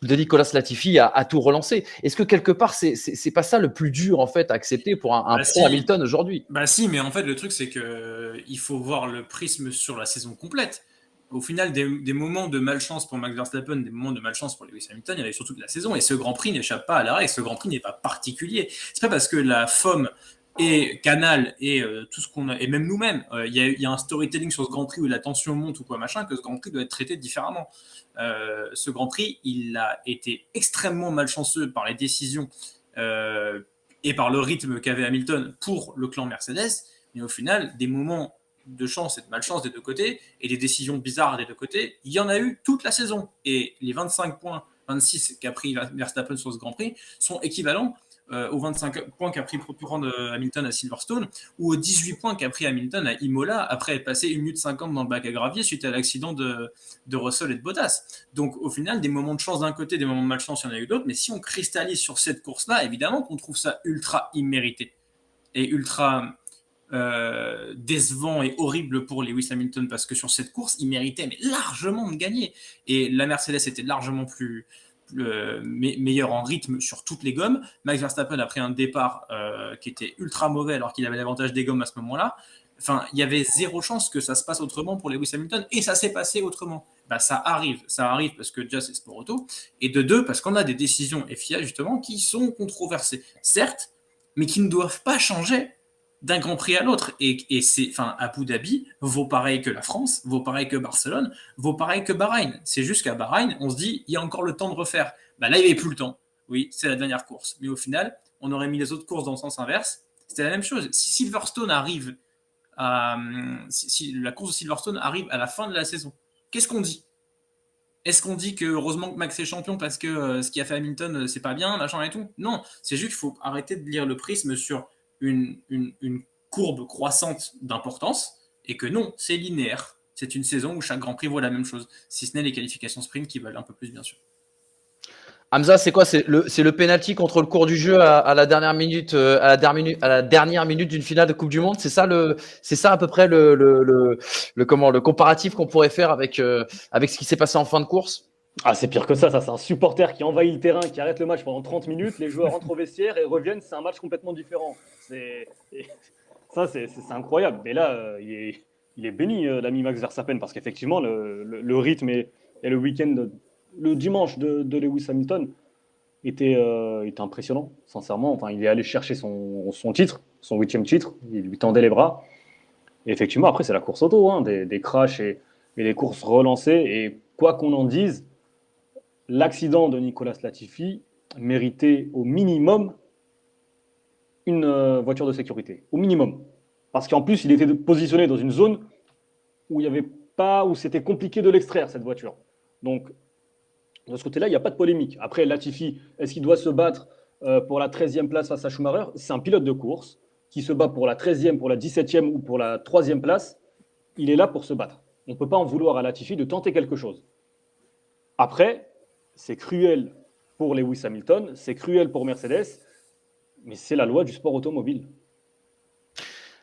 Nicolas Latifi a tout relancé. Est-ce que quelque part, c'est pas ça le plus dur en fait à accepter pour un pro Hamilton aujourd'hui? Si, mais en fait le truc c'est que il faut voir le prisme sur la saison complète. Au final, des moments de malchance pour Max Verstappen, des moments de malchance pour Lewis Hamilton, il y en a sur toute la saison. Et ce Grand Prix n'échappe pas à la règle. Ce Grand Prix n'est pas particulier. C'est pas parce que la FOM et Canal et tout ce qu'on a, et même nous-mêmes, il y a un storytelling sur ce Grand Prix où la tension monte ou quoi machin, que ce Grand Prix doit être traité différemment. Ce Grand Prix, il a été extrêmement malchanceux par les décisions et par le rythme qu'avait Hamilton pour le clan Mercedes, mais au final, des moments de chance et de malchance des deux côtés, et des décisions bizarres des deux côtés, il y en a eu toute la saison. Et les 25 points 26 qu'a pris Verstappen sur ce Grand Prix sont équivalents aux 25 points qu'a pris pour prendre Hamilton à Silverstone ou aux 18 points qu'a pris Hamilton à Imola après être passé 1 minute 50 dans le bac à gravier suite à l'accident de Russell et de Bottas. Donc au final, des moments de chance d'un côté, des moments de malchance, il y en a eu d'autres, mais si on cristallise sur cette course-là, évidemment qu'on trouve ça ultra immérité et ultra décevant et horrible pour Lewis Hamilton parce que sur cette course, il méritait mais largement de gagner. Et la Mercedes était largement plus meilleur en rythme sur toutes les gommes. Max Verstappen a pris un départ qui était ultra mauvais alors qu'il avait l'avantage des gommes à ce moment-là. Enfin, il y avait zéro chance que ça se passe autrement pour Lewis Hamilton et ça s'est passé autrement. Bah, ça arrive parce que déjà c'est sport auto et de deux parce qu'on a des décisions FIA justement qui sont controversées, certes, mais qui ne doivent pas changer d'un Grand Prix à l'autre. Et c'est, enfin, Abu Dhabi vaut pareil que la France, vaut pareil que Barcelone, vaut pareil que Bahreïn. C'est juste qu'à Bahreïn, on se dit, il y a encore le temps de refaire. Bah là, il n'y avait plus le temps. Oui, c'est la dernière course. Mais au final, on aurait mis les autres courses dans le sens inverse. C'était la même chose. Si Silverstone arrive si la course de Silverstone arrive à la fin de la saison, qu'est-ce qu'on dit ? Est-ce qu'on dit que heureusement que Max est champion parce que ce qu'il a fait Hamilton, c'est pas bien, machin et tout ? Non, c'est juste qu'il faut arrêter de lire le prisme sur une courbe croissante d'importance et que non, c'est linéaire. C'est une saison où chaque Grand Prix vaut la même chose, si ce n'est les qualifications sprint qui valent un peu plus, bien sûr. Hamza, c'est quoi ? C'est le penalty contre le cours du jeu à la dernière minute, à la dernière minute d'une finale de Coupe du Monde. C'est ça à peu près le comparatif qu'on pourrait faire avec ce qui s'est passé en fin de course. Ah, c'est pire que ça. C'est un supporter qui envahit le terrain, qui arrête le match pendant 30 minutes. Les joueurs rentrent au vestiaire et reviennent. C'est un match complètement différent. C'est incroyable. Mais là, il est béni, l'ami Max Verstappen, parce qu'effectivement, le rythme et le week-end, le dimanche de Lewis Hamilton était impressionnant, sincèrement. Enfin, il est allé chercher son titre, son 8e titre. Il lui tendait les bras. Et effectivement, après, c'est la course auto, hein, des crashs et des courses relancées. Et quoi qu'on en dise, l'accident de Nicolas Latifi méritait au minimum une voiture de sécurité. Au minimum. Parce qu'en plus, il était positionné dans une zone où c'était compliqué de l'extraire, cette voiture. Donc, de ce côté-là, il n'y a pas de polémique. Après, Latifi, est-ce qu'il doit se battre pour la 13e place face à Schumacher ? C'est un pilote de course qui se bat pour la 13e, pour la 17e ou pour la 3e place. Il est là pour se battre. On ne peut pas en vouloir à Latifi de tenter quelque chose. Après, c'est cruel pour Lewis Hamilton, c'est cruel pour Mercedes, mais c'est la loi du sport automobile.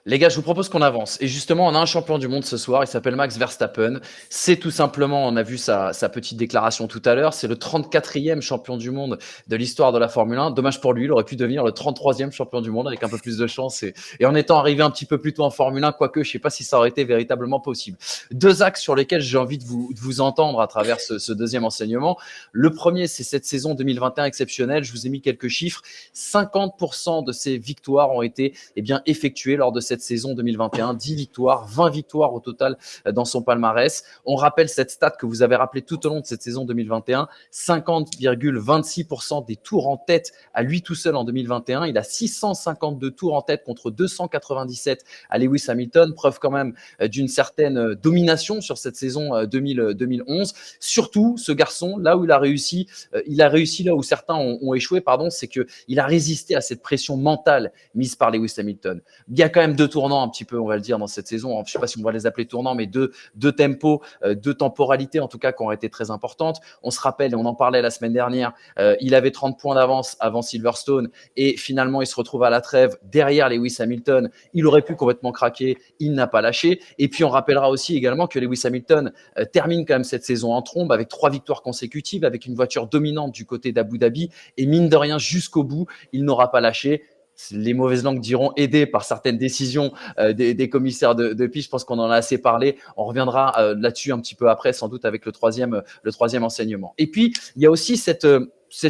Les gars, je vous propose qu'on avance. Et justement, on a un champion du monde ce soir. Il s'appelle Max Verstappen. C'est tout simplement, on a vu sa petite déclaration tout à l'heure, c'est le 34e champion du monde de l'histoire de la Formule 1. Dommage pour lui, il aurait pu devenir le 33e champion du monde avec un peu plus de chance et en étant arrivé un petit peu plus tôt en Formule 1, quoique je ne sais pas si ça aurait été véritablement possible. Deux axes sur lesquels j'ai envie de vous entendre à travers ce deuxième enseignement. Le premier, c'est cette saison 2021 exceptionnelle. Je vous ai mis quelques chiffres. 50% de ces victoires ont été effectuées lors de cette saison 2021, 10 victoires, 20 victoires au total dans son palmarès. On rappelle cette stat que vous avez rappelée tout au long de cette saison 2021, 50,26% des tours en tête à lui tout seul en 2021. Il a 652 tours en tête contre 297 à Lewis Hamilton, preuve quand même d'une certaine domination sur cette saison 2011. Surtout, ce garçon, là où il a réussi là où certains ont échoué, c'est qu'il a résisté à cette pression mentale mise par Lewis Hamilton. Il y a quand même deux tournants un petit peu, on va le dire, dans cette saison. Je ne sais pas si on va les appeler tournants, mais deux tempos, deux temporalités en tout cas qui ont été très importantes. On se rappelle, et on en parlait la semaine dernière, il avait 30 points d'avance avant Silverstone et finalement il se retrouve à la trêve derrière Lewis Hamilton. Il aurait pu complètement craquer, il n'a pas lâché. Et puis on rappellera aussi également que Lewis Hamilton termine quand même cette saison en trombe avec 3 victoires consécutives, avec une voiture dominante du côté d'Abu Dhabi et mine de rien jusqu'au bout, il n'aura pas lâché. Les mauvaises langues diront aidé par certaines décisions des commissaires de piste. Je pense qu'on en a assez parlé. On reviendra là-dessus un petit peu après, sans doute avec le troisième enseignement. Et puis, il y a aussi cette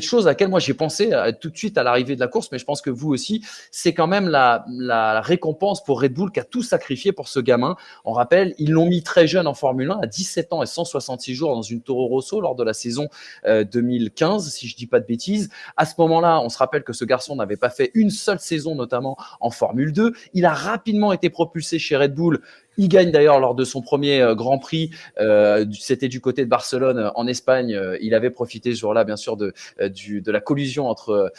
chose à laquelle moi j'ai pensé tout de suite à l'arrivée de la course, mais je pense que vous aussi, c'est quand même la récompense pour Red Bull qui a tout sacrifié pour ce gamin. On rappelle, ils l'ont mis très jeune en Formule 1, à 17 ans et 166 jours dans une Toro Rosso lors de la saison 2015, si je dis pas de bêtises. À ce moment-là, on se rappelle que ce garçon n'avait pas fait une seule saison, notamment en Formule 2. Il a rapidement été propulsé chez Red Bull Il gagne d'ailleurs lors de son premier Grand Prix. C'était du côté de Barcelone en Espagne. Il avait profité ce jour-là, bien sûr, de la collision entre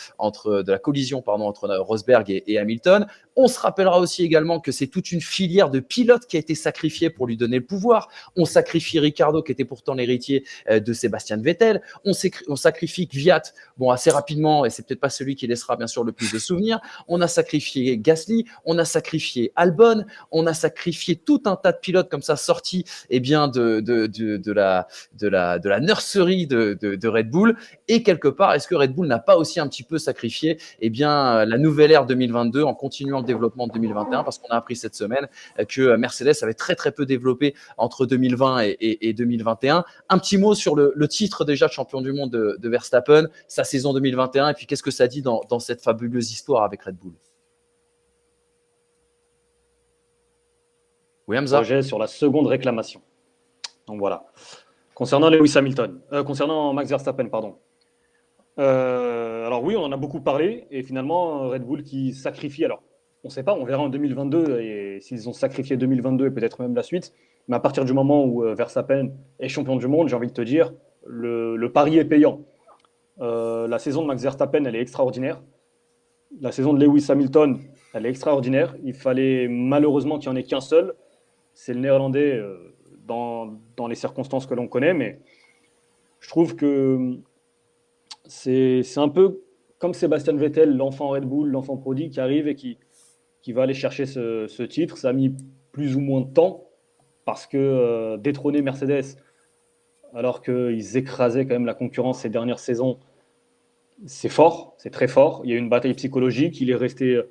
Rosberg et Hamilton. On se rappellera aussi également que c'est toute une filière de pilotes qui a été sacrifiée pour lui donner le pouvoir. On sacrifie Ricardo, qui était pourtant l'héritier de Sébastien Vettel. On sacrifie Kvyat, bon, assez rapidement, et c'est peut-être pas celui qui laissera bien sûr le plus de souvenirs. On a sacrifié Gasly, on a sacrifié Albon, on a sacrifié tout un tas de pilotes comme ça sortis bien, de la nurserie de Red Bull. Et quelque part, est-ce que Red Bull n'a pas aussi un petit peu sacrifié la nouvelle ère 2022 en continuant le développement de 2021, parce qu'on a appris cette semaine que Mercedes avait très très peu développé entre 2020 et 2021. Un petit mot sur le titre déjà de champion du monde de Verstappen, sa saison 2021, et puis qu'est-ce que ça dit dans cette fabuleuse histoire avec Red Bull. Oui, Hamza. Projet sur la seconde réclamation. Donc voilà. Concernant Max Verstappen, pardon. Alors oui, on en a beaucoup parlé, et finalement, Red Bull qui sacrifie, alors on ne sait pas, on verra en 2022, et s'ils ont sacrifié 2022 et peut-être même la suite, mais à partir du moment où Verstappen est champion du monde, j'ai envie de te dire, le pari est payant. La saison de Max Verstappen, elle est extraordinaire. La saison de Lewis Hamilton, elle est extraordinaire. Il fallait malheureusement qu'il n'y en ait qu'un seul. C'est le Néerlandais dans les circonstances que l'on connaît, mais je trouve que c'est un peu comme Sébastien Vettel, l'enfant Red Bull, l'enfant prodigue qui arrive et qui va aller chercher ce titre. Ça a mis plus ou moins de temps parce que détrôner Mercedes, alors qu'ils écrasaient quand même la concurrence ces dernières saisons, c'est fort, c'est très fort. Il y a eu une bataille psychologique, il est resté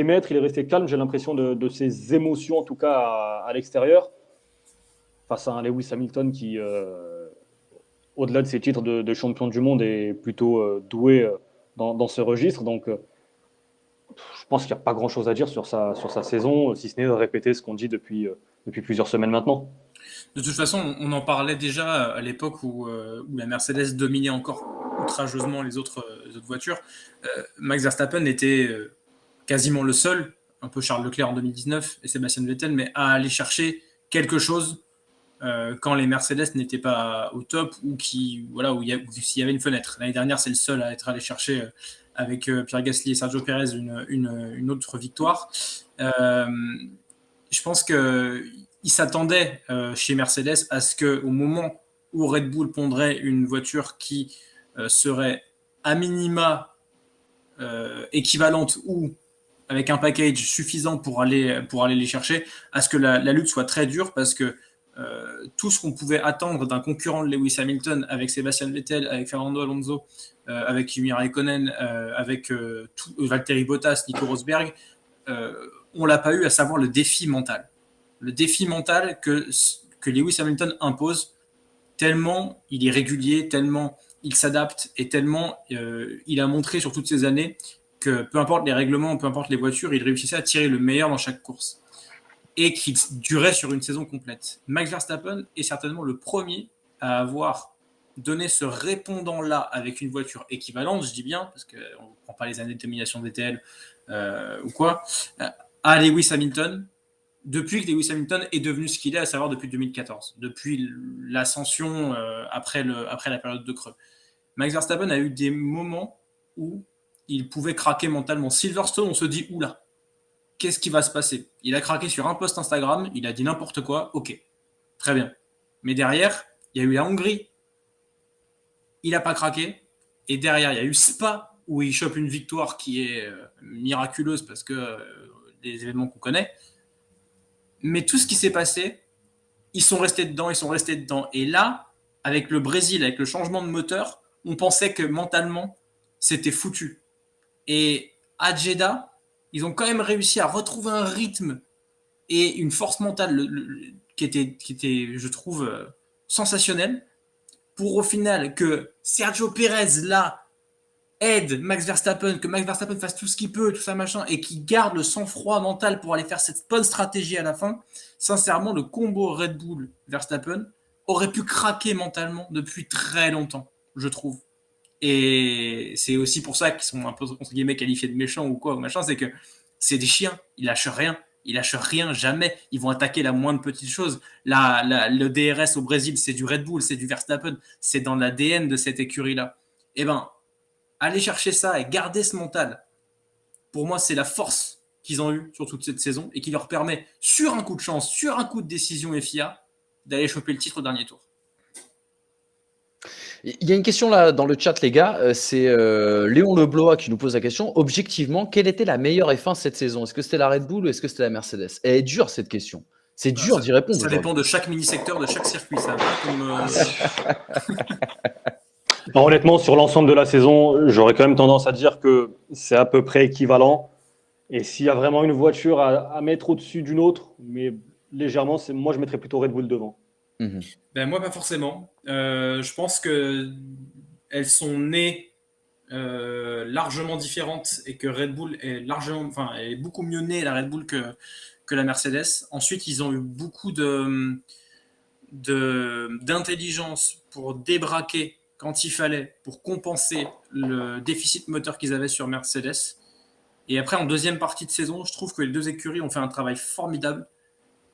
maître, il est resté calme, j'ai l'impression de ses émotions, en tout cas à l'extérieur, face à un Lewis Hamilton qui, au-delà de ses titres de champion du monde, est plutôt doué dans ce registre. Donc, je pense qu'il n'y a pas grand-chose à dire sur sa saison, si ce n'est de répéter ce qu'on dit depuis plusieurs semaines maintenant. De toute façon, on en parlait déjà à l'époque où la Mercedes dominait encore outrageusement les autres voitures. Max Verstappen était quasiment le seul, un peu Charles Leclerc en 2019 et Sébastien Vettel, mais à aller chercher quelque chose quand les Mercedes n'étaient pas au top ou s'il y avait une fenêtre. L'année dernière, c'est le seul à être allé chercher avec Pierre Gasly et Sergio Pérez une autre victoire. Je pense qu'ils s'attendaient chez Mercedes à ce qu'au moment où Red Bull pondrait une voiture qui serait à minima équivalente ou avec un package suffisant pour aller les chercher, à ce que la lutte soit très dure, parce que tout ce qu'on pouvait attendre d'un concurrent de Lewis Hamilton avec Sébastien Vettel, avec Fernando Alonso, avec Kimi Raikkonen, avec Valtteri Bottas, Nico Rosberg, on l'a pas eu, à savoir le défi mental. Le défi mental que Lewis Hamilton impose, tellement il est régulier, tellement il s'adapte et tellement il a montré sur toutes ces années que peu importe les règlements, peu importe les voitures, il réussissait à tirer le meilleur dans chaque course et qu'il durait sur une saison complète. Max Verstappen est certainement le premier à avoir donné ce répondant-là avec une voiture équivalente, je dis bien, parce qu'on ne prend pas les années de domination VTL ou quoi, à Lewis Hamilton, depuis que Lewis Hamilton est devenu ce qu'il est, à savoir depuis 2014, depuis l'ascension après la période de creux. Max Verstappen a eu des moments où il pouvait craquer mentalement. Silverstone, on se dit, oula, qu'est-ce qui va se passer? Il a craqué sur un post Instagram, il a dit n'importe quoi, ok, très bien. Mais derrière, il y a eu la Hongrie, il n'a pas craqué, et derrière, il y a eu Spa, où il chope une victoire qui est miraculeuse, parce que des événements qu'on connaît. Mais tout ce qui s'est passé, ils sont restés dedans. Et là, avec le Brésil, avec le changement de moteur, on pensait que mentalement, c'était foutu. Et à Jeddah, ils ont quand même réussi à retrouver un rythme et une force mentale qui était, je trouve, sensationnelle, pour au final que Sergio Pérez, là, aide Max Verstappen, que Max Verstappen fasse tout ce qu'il peut, tout ça machin, et qu'il garde le sang-froid mental pour aller faire cette bonne stratégie à la fin. Sincèrement, le combo Red Bull-Verstappen aurait pu craquer mentalement depuis très longtemps, je trouve. Et c'est aussi pour ça qu'ils sont un peu, entre guillemets, qualifiés de méchants ou quoi, ou machin, c'est que c'est des chiens, ils lâchent rien, Ils lâchent rien, jamais. Ils vont attaquer la moindre petite chose. Le DRS au Brésil, c'est du Red Bull, c'est du Verstappen, c'est dans l'ADN de cette écurie-là. Eh ben, aller chercher ça et garder ce mental, pour moi, c'est la force qu'ils ont eue sur toute cette saison et qui leur permet, sur un coup de chance, sur un coup de décision FIA, d'aller choper le titre au dernier tour. Il y a une question là dans le chat, les gars. C'est Léon Leblois qui nous pose la question. Objectivement, quelle était la meilleure F1 cette saison? Est-ce que c'était la Red Bull ou est-ce que c'était la Mercedes? Elle est dure cette question. C'est dur d'y répondre. Ça dépend de chaque mini-secteur, de chaque circuit. Ça Honnêtement, sur l'ensemble de la saison, j'aurais quand même tendance à dire que c'est à peu près équivalent. Et s'il y a vraiment une voiture à mettre au-dessus d'une autre, mais légèrement, moi je mettrais plutôt Red Bull devant. Ben moi, pas forcément. Je pense qu'elles sont nées largement différentes et que Red Bull est beaucoup mieux née, la Red Bull, que la Mercedes. Ensuite, ils ont eu beaucoup d'intelligence pour débraquer quand il fallait, pour compenser le déficit moteur qu'ils avaient sur Mercedes. Et après, en deuxième partie de saison, je trouve que les deux écuries ont fait un travail formidable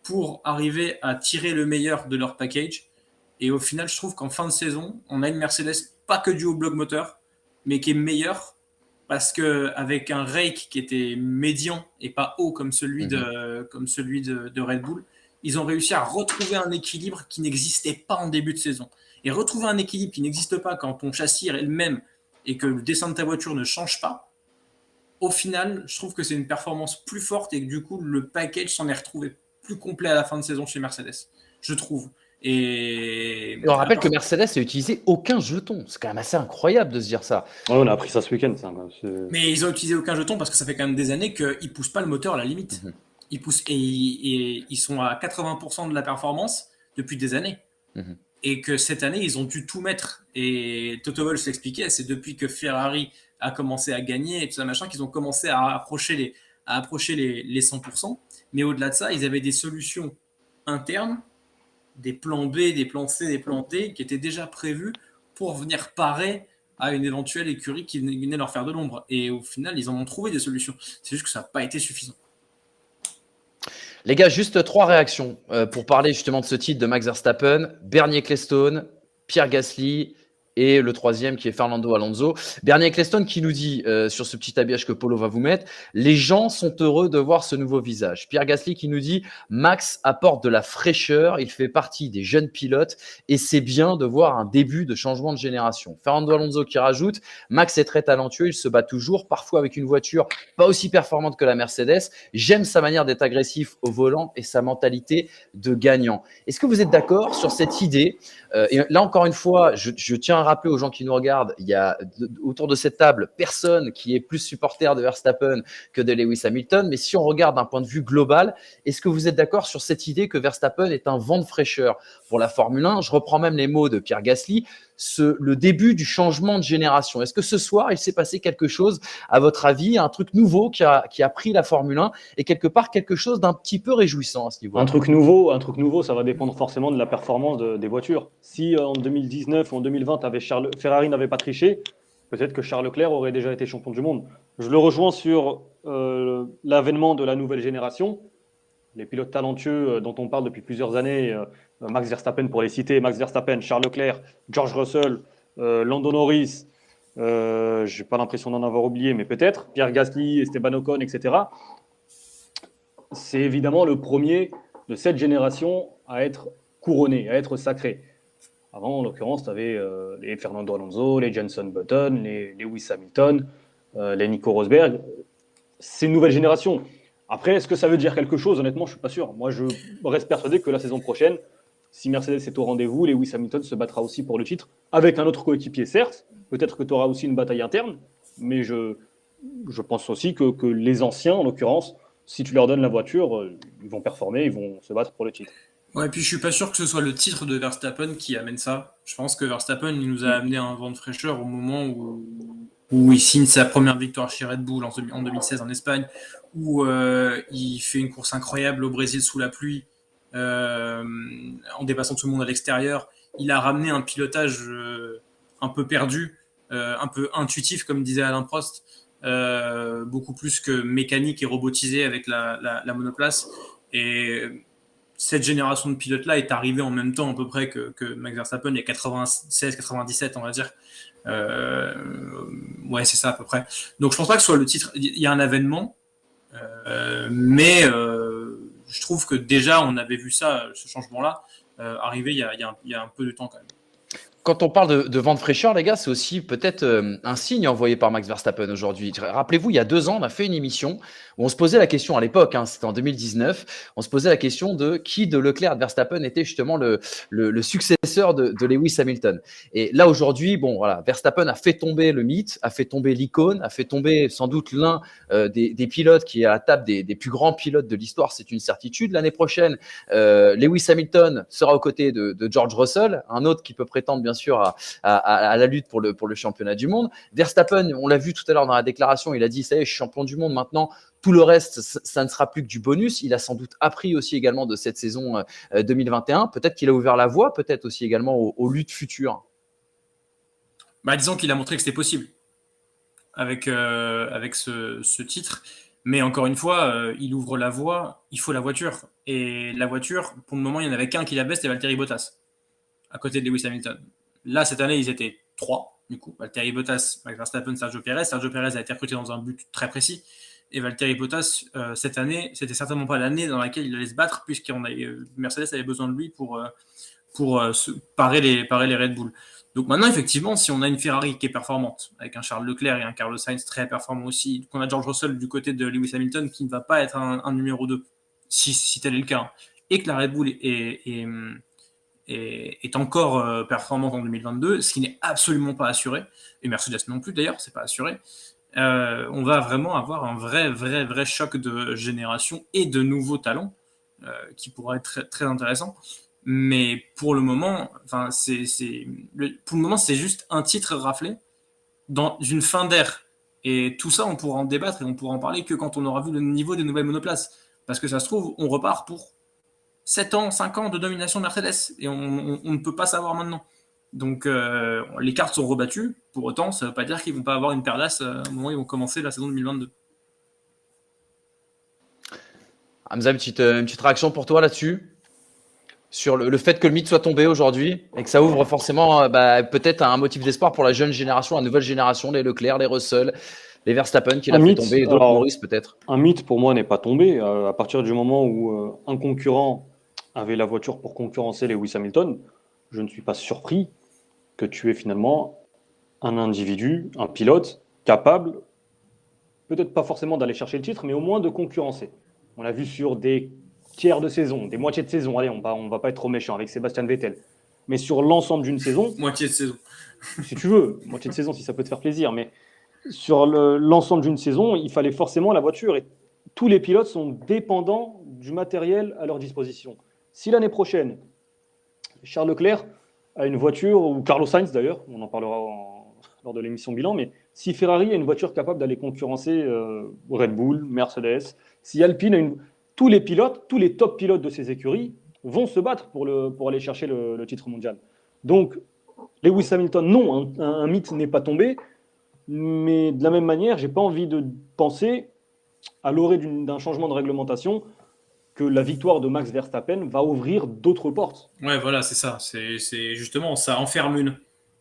pour arriver à tirer le meilleur de leur package. Et au final, je trouve qu'en fin de saison, on a une Mercedes pas que due au bloc moteur, mais qui est meilleure parce qu'avec un rake qui était médian et pas haut comme celui de Red Bull, ils ont réussi à retrouver un équilibre qui n'existait pas en début de saison. Et retrouver un équilibre qui n'existe pas quand ton châssis est le même et que le dessin de ta voiture ne change pas, au final, je trouve que c'est une performance plus forte et que du coup, le package s'en est retrouvé plus complet à la fin de saison chez Mercedes, je trouve. Et on rappelle que Mercedes n'a utilisé aucun jeton. C'est quand même assez incroyable de se dire ça. Ouais, on a appris ça ce week-end. Mais ils ont utilisé aucun jeton parce que ça fait quand même des années qu'ils ne poussent pas le moteur à la limite. Ils poussent et ils sont à 80% de la performance depuis des années. Et que cette année, ils ont dû tout mettre. Et Toto Wolff l'expliquait, c'est depuis que Ferrari a commencé à gagner et tout ça, machin, qu'ils ont commencé à approcher les 100%. Mais au-delà de ça, ils avaient des solutions internes, des plans B, des plans C, des plans D, qui étaient déjà prévus pour venir parer à une éventuelle écurie qui venait leur faire de l'ombre. Et au final, ils en ont trouvé des solutions. C'est juste que ça n'a pas été suffisant. Les gars, juste 3 réactions pour parler justement de ce titre de Max Verstappen. Bernie Ecclestone, Pierre Gasly et le troisième qui est Fernando Alonso. Bernie Ecclestone qui nous dit sur ce petit habillage que Polo va vous mettre, les gens sont heureux de voir ce nouveau visage. Pierre Gasly qui nous dit, Max apporte de la fraîcheur, il fait partie des jeunes pilotes et c'est bien de voir un début de changement de génération. Fernando Alonso qui rajoute, Max est très talentueux, il se bat toujours, parfois avec une voiture pas aussi performante que la Mercedes. J'aime sa manière d'être agressif au volant et sa mentalité de gagnant. Est-ce que vous êtes d'accord sur cette idée et là encore une fois, je tiens à rappeler aux gens qui nous regardent, il y a autour de cette table personne qui est plus supporter de Verstappen que de Lewis Hamilton. Mais si on regarde d'un point de vue global, est-ce que vous êtes d'accord sur cette idée que Verstappen est un vent de fraîcheur pour la Formule 1? Je reprends même les mots de Pierre Gasly, le début du changement de génération. Est-ce que ce soir, il s'est passé quelque chose, à votre avis, un truc nouveau qui a pris la Formule 1 et quelque part quelque chose d'un petit peu réjouissant à ce niveau-là? Un truc nouveau, ça va dépendre forcément de la performance des voitures. Si en 2019 ou en 2020, Ferrari n'avait pas triché, peut-être que Charles Leclerc aurait déjà été champion du monde. Je le rejoins sur l'avènement de la nouvelle génération. Les pilotes talentueux dont on parle depuis plusieurs années, Max Verstappen pour les citer, Max Verstappen, Charles Leclerc, George Russell, Lando Norris, je n'ai pas l'impression d'en avoir oublié, mais peut-être, Pierre Gasly, Esteban Ocon, etc. C'est évidemment le premier de cette génération à être couronné, à être sacré. Avant, en l'occurrence, tu avais les Fernando Alonso, les Jenson Button, les Lewis Hamilton, les Nico Rosberg. C'est une nouvelle génération. Après, est-ce que ça veut dire quelque chose? Honnêtement, je ne suis pas sûr. Moi, je reste persuadé que la saison prochaine, si Mercedes est au rendez-vous, Lewis Hamilton se battra aussi pour le titre, avec un autre coéquipier, certes. Peut-être que tu auras aussi une bataille interne, mais je pense aussi que les anciens, en l'occurrence, si tu leur donnes la voiture, ils vont performer, ils vont se battre pour le titre. Ouais, et puis je suis pas sûr que ce soit le titre de Verstappen qui amène ça. Je pense que Verstappen, il nous a amené un vent de fraîcheur au moment où il signe sa première victoire chez Red Bull en 2016 en Espagne, où il fait une course incroyable au Brésil sous la pluie, en dépassant tout le monde à l'extérieur. Il a ramené un pilotage un peu perdu, un peu intuitif, comme disait Alain Prost, beaucoup plus que mécanique et robotisé avec la monoplace. Et cette génération de pilotes-là est arrivée en même temps à peu près que Max Verstappen, il y a 96, 97, on va dire. Ouais, c'est ça à peu près. Donc je pense pas que ce soit le titre. Il y a un avènement, mais je trouve que déjà on avait vu ça, ce changement-là, arriver il y a un peu de temps quand même. Quand on parle de vent de fraîcheur, les gars, c'est aussi peut-être un signe envoyé par Max Verstappen aujourd'hui. Rappelez-vous, il y a 2 ans, on a fait une émission où on se posait la question à l'époque, c'était en 2019, on se posait la question de qui de Leclerc et de Verstappen était justement le successeur de Lewis Hamilton. Et là, aujourd'hui, bon, voilà, Verstappen a fait tomber le mythe, a fait tomber l'icône, a fait tomber sans doute l'un des pilotes qui est à la table des plus grands pilotes de l'histoire, c'est une certitude. L'année prochaine, Lewis Hamilton sera aux côtés de George Russell, un autre qui peut prétendre bien sûr à la lutte pour le championnat du monde. Verstappen, on l'a vu tout à l'heure dans la déclaration, il a dit ça y est, je suis champion du monde maintenant. Tout le reste, ça ne sera plus que du bonus. Il a sans doute appris aussi également de cette saison 2021. Peut-être qu'il a ouvert la voie, peut-être aussi également aux luttes futures. Bah, disons qu'il a montré que c'était possible avec ce titre. Mais encore une fois, il ouvre la voie, il faut la voiture. Et la voiture, pour le moment, il n'y en avait qu'un qui l'avait, c'était Valtteri Bottas, à côté de Lewis Hamilton. Là, cette année, ils étaient 3, du coup. Valtteri Bottas, Max Verstappen, Sergio Perez. Sergio Perez a été recruté dans un but très précis. Et Valtteri Bottas, cette année, c'était certainement pas l'année dans laquelle il allait se battre, puisque Mercedes avait besoin de lui pour parer les Red Bull. Donc maintenant, effectivement, si on a une Ferrari qui est performante, avec un Charles Leclerc et un Carlos Sainz très performants aussi, qu'on a George Russell du côté de Lewis Hamilton qui ne va pas être un numéro 2, si tel est le cas, et que la Red Bull est encore performante en 2022, ce qui n'est absolument pas assuré, et Mercedes non plus d'ailleurs, c'est pas assuré, on va vraiment avoir un vrai choc de génération et de nouveaux talents qui pourra être très, très intéressant. Mais pour le moment, c'est juste un titre raflé dans une fin d'ère. Et tout ça, on pourra en débattre et on pourra en parler que quand on aura vu le niveau des nouvelles monoplaces. Parce que ça se trouve, on repart pour 7 ans, 5 ans de domination de Mercedes. Et on ne peut pas savoir maintenant. Donc, les cartes sont rebattues. Pour autant, ça ne veut pas dire qu'ils ne vont pas avoir une paire d'as au moment où ils vont commencer la saison 2022. Hamza, une petite réaction pour toi là-dessus? Sur le fait que le mythe soit tombé aujourd'hui et que ça ouvre forcément peut-être un motif d'espoir pour la jeune génération, la nouvelle génération, les Leclerc, les Russell, les Verstappen qui l'a fait tomber et d'autres Norris peut-être. Un mythe pour moi n'est pas tombé. À partir du moment où un concurrent avait la voiture pour concurrencer Lewis Hamilton, je ne suis pas surpris que tu aies finalement un individu, un pilote capable, peut-être pas forcément d'aller chercher le titre, mais au moins de concurrencer. On l'a vu sur des tiers de saison, des moitiés de saison. Allez, on va pas être trop méchant avec Sébastien Vettel. Mais sur l'ensemble d'une saison. Moitié de saison. Si tu veux, moitié de saison, si ça peut te faire plaisir. Mais sur l'ensemble d'une saison, il fallait forcément la voiture. Et tous les pilotes sont dépendants du matériel à leur disposition. Si l'année prochaine, Charles Leclerc a une voiture, ou Carlos Sainz d'ailleurs, on en parlera lors de l'émission bilan, mais si Ferrari a une voiture capable d'aller concurrencer Red Bull, Mercedes, si Alpine a tous les pilotes, tous les top pilotes de ces écuries vont se battre pour aller chercher le titre mondial. Donc, Lewis Hamilton, non, un mythe n'est pas tombé, mais de la même manière, j'ai pas envie de penser, à l'orée d'un changement de réglementation, que la victoire de Max Verstappen va ouvrir d'autres portes. Ouais, voilà, c'est ça. C'est justement, ça enferme une.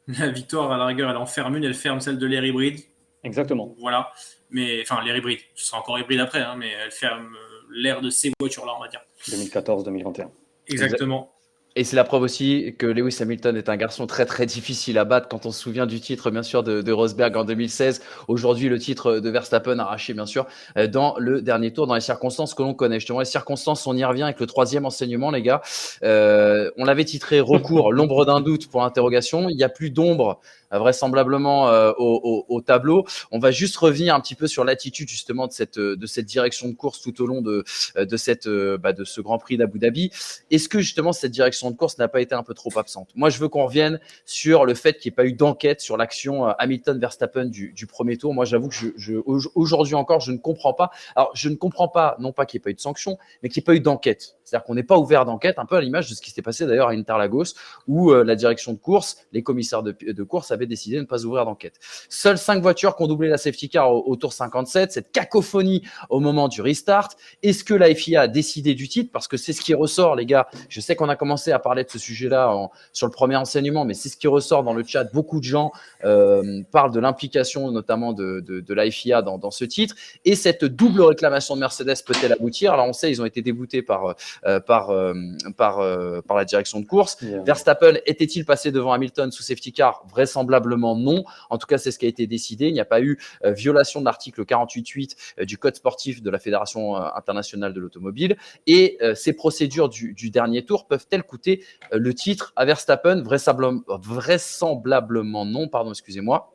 La victoire, à la rigueur, elle enferme une, elle ferme celle de l'ère hybride. Exactement. Voilà. Mais, enfin, l'ère hybride. Ce sera encore hybride après, hein, mais elle ferme l'ère de ces voitures-là, on va dire. 2014-2021. Exactement. Et c'est la preuve aussi que Lewis Hamilton est un garçon très très difficile à battre quand on se souvient du titre bien sûr de Rosberg en 2016. Aujourd'hui le titre de Verstappen arraché bien sûr dans le dernier tour dans les circonstances que l'on connaît. Justement les circonstances, on y revient avec le 3e enseignement les gars. On l'avait titré recours, l'ombre d'un doute pour l'interrogation. Il n'y a plus d'ombre vraisemblablement au tableau. On va juste revenir un petit peu sur l'attitude justement de cette direction de course tout au long de ce Grand Prix d'Abu Dhabi. Est-ce que justement cette direction direction de course n'a pas été un peu trop absente. Moi, je veux qu'on revienne sur le fait qu'il n'y ait pas eu d'enquête sur l'action Hamilton-Verstappen du premier tour. Moi, j'avoue que aujourd'hui encore, je ne comprends pas. Alors, je ne comprends pas, non pas qu'il n'y ait pas eu de sanction, mais qu'il n'y ait pas eu d'enquête. C'est-à-dire qu'on n'est pas ouvert d'enquête, un peu à l'image de ce qui s'était passé d'ailleurs à Interlagos, où la direction de course, les commissaires de course avaient décidé de ne pas ouvrir d'enquête. Seules 5 voitures qui ont doublé la safety car au tour 57, cette cacophonie au moment du restart. Est-ce que la FIA a décidé du titre? Parce que c'est ce qui ressort, les gars. Je sais qu'on a commencé à parler de ce sujet-là sur le premier enseignement, mais c'est ce qui ressort dans le chat. Beaucoup de gens parlent de l'implication notamment de la FIA dans ce titre. Et cette double réclamation de Mercedes peut-elle aboutir? Alors on sait, ils ont été déboutés par la direction de course. Yeah. Verstappen était-il passé devant Hamilton sous safety car? Vraisemblablement non. En tout cas, c'est ce qui a été décidé. Il n'y a pas eu violation de l'article 48.8 du code sportif de la Fédération internationale de l'automobile. Et ces procédures du dernier tour peuvent-elles coûter le titre à Verstappen? Vraisemblablement non, pardon, excusez-moi.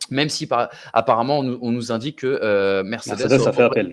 Même si apparemment on nous indique que Mercedes